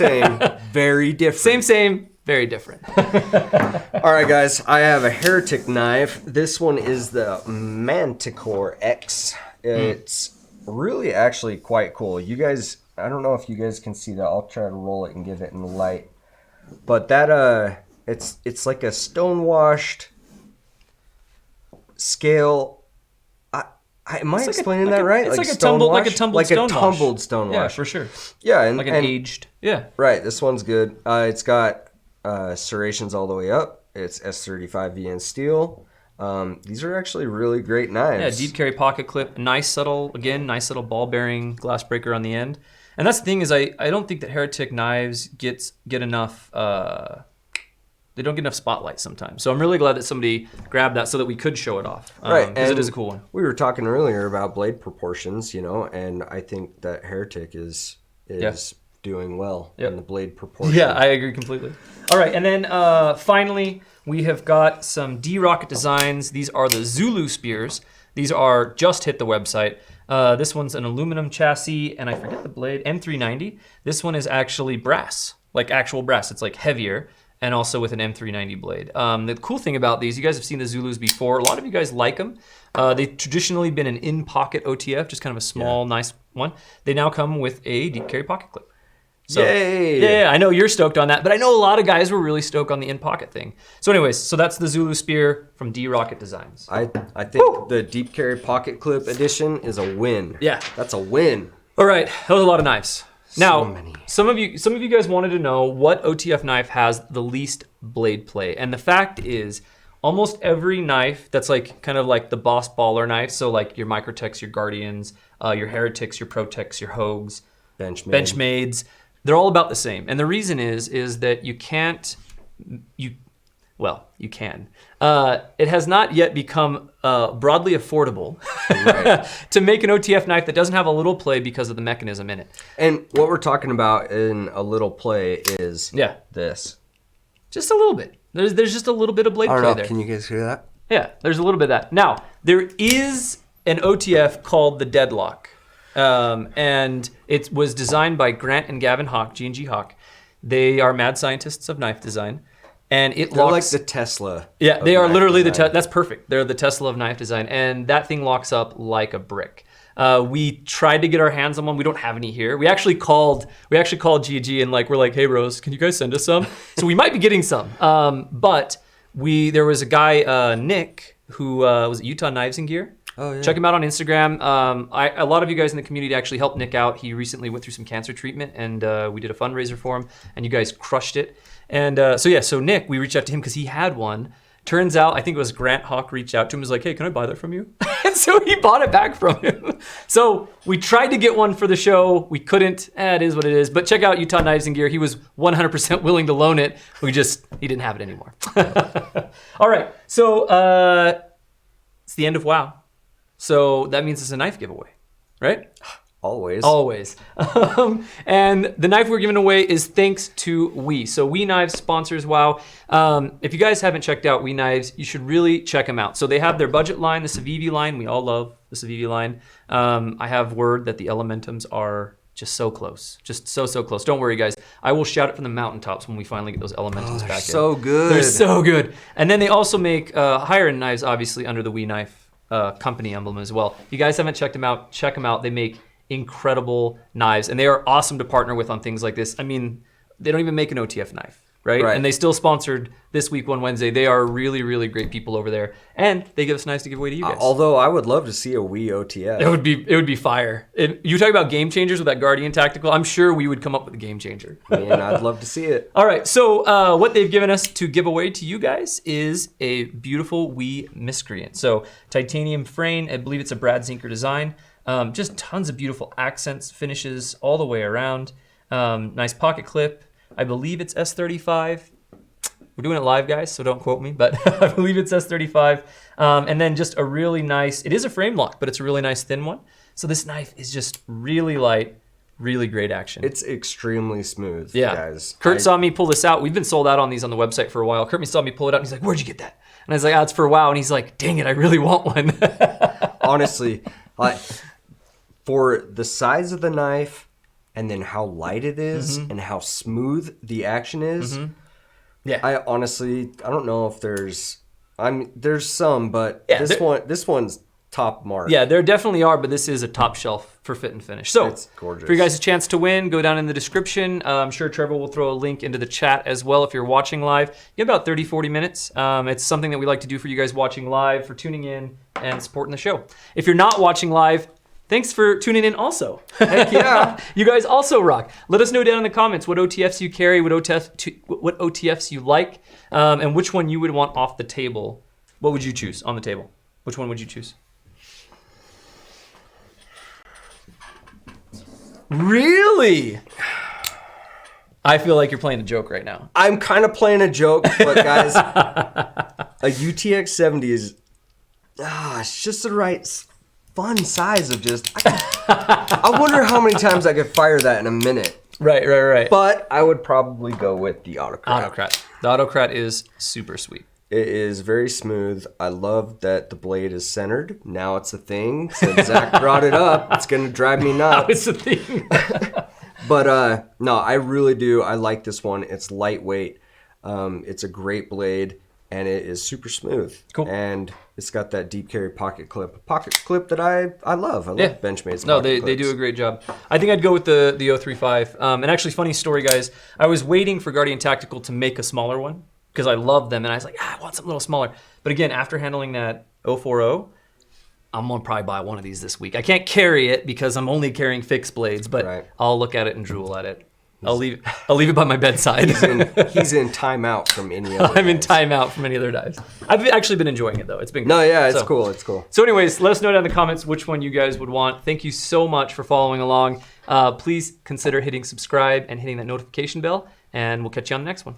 [SPEAKER 2] very different.
[SPEAKER 1] Same, very different.
[SPEAKER 2] All right, guys, I have a Heretic knife. This one is the Manticore X. It's really actually quite cool. You guys, I don't know if you guys can see that. I'll try to roll it and give it in the light. But that, it's like a stone-washed scale. Am I explaining that right?
[SPEAKER 1] It's like a tumbled
[SPEAKER 2] stone wash.
[SPEAKER 1] Yeah, for sure.
[SPEAKER 2] Yeah, and
[SPEAKER 1] like an aged. Yeah.
[SPEAKER 2] Right. This one's good. It's got serrations all the way up. It's S35 VN steel. These are actually really great knives.
[SPEAKER 1] Yeah, deep carry pocket clip, nice subtle ball bearing glass breaker on the end. And that's the thing is I don't think that Heretic knives get enough. They don't get enough spotlight sometimes. So I'm really glad that somebody grabbed that so that we could show it off.
[SPEAKER 2] Right.
[SPEAKER 1] Because it is a cool one.
[SPEAKER 2] We were talking earlier about blade proportions, and I think that Heretic is doing well in the blade proportion.
[SPEAKER 1] Yeah, I agree completely. All right, and then finally, we have got some D-Rocket designs. These are the Zulu spears. These are just hit the website. This one's an aluminum chassis, and I forget the blade, M390. This one is actually brass, like actual brass. It's like heavier, and also with an M390 blade. The cool thing about these, you guys have seen the Zulus before. A lot of you guys like them. They've traditionally been an in-pocket OTF, just kind of a small, nice one. They now come with a deep carry pocket clip. So,
[SPEAKER 2] Yay!
[SPEAKER 1] Yeah, I know you're stoked on that, but I know a lot of guys were really stoked on the in-pocket thing. So anyways, so that's the Zulu spear from D-Rocket Designs.
[SPEAKER 2] I think the deep carry pocket clip edition is a win.
[SPEAKER 1] Yeah.
[SPEAKER 2] That's a win.
[SPEAKER 1] All right, that was a lot of knives. Now,
[SPEAKER 2] So many.
[SPEAKER 1] some of you guys wanted to know what OTF knife has the least blade play. And the fact is, almost every knife that's like kind of like the boss baller knife, so like your Microtechs, your Guardians, your Heretics, your Protecs, your Hogues, Benchmades, they're all about the same. And the reason is that you can. It has not yet become broadly affordable to make an OTF knife that doesn't have a little play because of the mechanism in it.
[SPEAKER 2] And what we're talking about in a little play is this.
[SPEAKER 1] Just a little bit. There's just a little bit of blade play there.
[SPEAKER 2] Can you guys hear that?
[SPEAKER 1] Yeah, there's a little bit of that. Now, there is an OTF called the Deadlock. And it was designed by Grant and Gavin Hawk, G&G Hawk. They are mad scientists of knife design. And
[SPEAKER 2] They're like the Tesla.
[SPEAKER 1] Yeah, they are literally that's perfect. They're the Tesla of knife design. And that thing locks up like a brick. We tried to get our hands on one. We don't have any here. We actually called G&G and we're like, hey bros, can you guys send us some? So we might be getting some. But there was a guy, Nick, who was at Utah Knives and Gear.
[SPEAKER 2] Oh, yeah.
[SPEAKER 1] Check him out on Instagram. A lot of you guys in the community actually helped Nick out. He recently went through some cancer treatment, and we did a fundraiser for him, and you guys crushed it. And so Nick, we reached out to him because he had one. Turns out, I think it was Grant Hawk reached out to him, was like, hey, can I buy that from you? And so he bought it back from him. So we tried to get one for the show. We couldn't. It is what it is. But check out Utah Knives and Gear. He was 100% willing to loan it. He didn't have it anymore. All right. So it's the end of WoW. So that means it's a knife giveaway, right?
[SPEAKER 2] Always.
[SPEAKER 1] And the knife we're giving away is thanks to We. So We Knives sponsors WoW. If you guys haven't checked out We Knives, you should really check them out. So they have their budget line, the Civivi line. We all love the Civivi line. I have word that the Elementums are just so close. Just so close. Don't worry, guys. I will shout it from the mountaintops when we finally get those Elementums back in.
[SPEAKER 2] So good.
[SPEAKER 1] They're so good. And then they also make higher-end knives, obviously, under the We Knife company emblem as well. If you guys haven't checked them out, check them out. They make incredible knives, and they are awesome to partner with on things like this. I mean, they don't even make an OTF knife, right? And they still sponsored This Week One Wednesday. They are really, really great people over there, and they give us knives to give away to you guys.
[SPEAKER 2] Although I would love to see a Wii OTF.
[SPEAKER 1] It would be fire. You talk about game changers with that Guardian Tactical. I'm sure we would come up with a game changer.
[SPEAKER 2] Man, I'd love to see it.
[SPEAKER 1] All right, so what they've given us to give away to you guys is a beautiful Wii Miscreant. So titanium frame. I believe it's a Brad Zinker design. Just tons of beautiful accents, finishes all the way around. Nice pocket clip. I believe it's S35. We're doing it live, guys, so don't quote me, but I believe it's S35. And then just a really nice, it is a frame lock, but it's a really nice thin one. So this knife is just really light, really great action.
[SPEAKER 2] It's extremely smooth,
[SPEAKER 1] yeah.
[SPEAKER 2] guys.
[SPEAKER 1] Kurt saw me pull this out. We've been sold out on these on the website for a while. Kurt saw me pull it out, and he's like, where'd you get that? And I was like, it's for WoW. And he's like, dang it, I really want one.
[SPEAKER 2] Honestly, for the size of the knife and then how light it is and how smooth the action is, yeah. I don't know if there's some, but yeah, this one's top mark.
[SPEAKER 1] Yeah, there definitely are, but this is a top shelf for fit and finish. So,
[SPEAKER 2] it's gorgeous.
[SPEAKER 1] For you guys a chance to win, go down in the description. I'm sure Trevor will throw a link into the chat as well if you're watching live. You have about 30, 40 minutes. It's something that we like to do for you guys watching live, for tuning in and supporting the show. If you're not watching live, thanks for tuning in also.
[SPEAKER 2] Heck yeah.
[SPEAKER 1] You guys also rock. Let us know down in the comments what OTFs you carry, what OTFs you like, and which one you would want off the table. What would you choose on the table? Which one would you choose? Really? I feel like you're playing a joke right now.
[SPEAKER 2] I'm kind of playing a joke, but guys, a UTX70 is it's just the right fun size of just. I wonder how many times I could fire that in a minute.
[SPEAKER 1] Right.
[SPEAKER 2] But I would probably go with the Autocrat.
[SPEAKER 1] The Autocrat is super sweet.
[SPEAKER 2] It is very smooth. I love that the blade is centered. Now it's a thing. Since Zach brought it up, it's going to drive me nuts.
[SPEAKER 1] Now it's a thing.
[SPEAKER 2] But no, I really do. I like this one. It's lightweight. It's a great blade, and it is super smooth.
[SPEAKER 1] Cool.
[SPEAKER 2] And it's got that deep carry pocket clip. A pocket clip that I love. I love Benchmade's
[SPEAKER 1] No,
[SPEAKER 2] pocket
[SPEAKER 1] they do a great job. I think I'd go with the 035. And actually, funny story, guys. I was waiting for Guardian Tactical to make a smaller one, because I love them, and I was like, I want something a little smaller. But again, after handling that 040, I'm gonna probably buy one of these this week. I can't carry it because I'm only carrying fixed blades, but I'll look at it and drool at it. I'll leave it by my bedside.
[SPEAKER 2] He's in timeout from any other
[SPEAKER 1] I'm in timeout from any other dives. I've actually been enjoying it though. It's been good.
[SPEAKER 2] No, yeah, it's cool. It's cool.
[SPEAKER 1] So anyways, let us know down in the comments which one you guys would want. Thank you so much for following along. Please consider hitting subscribe and hitting that notification bell, and we'll catch you on the next one.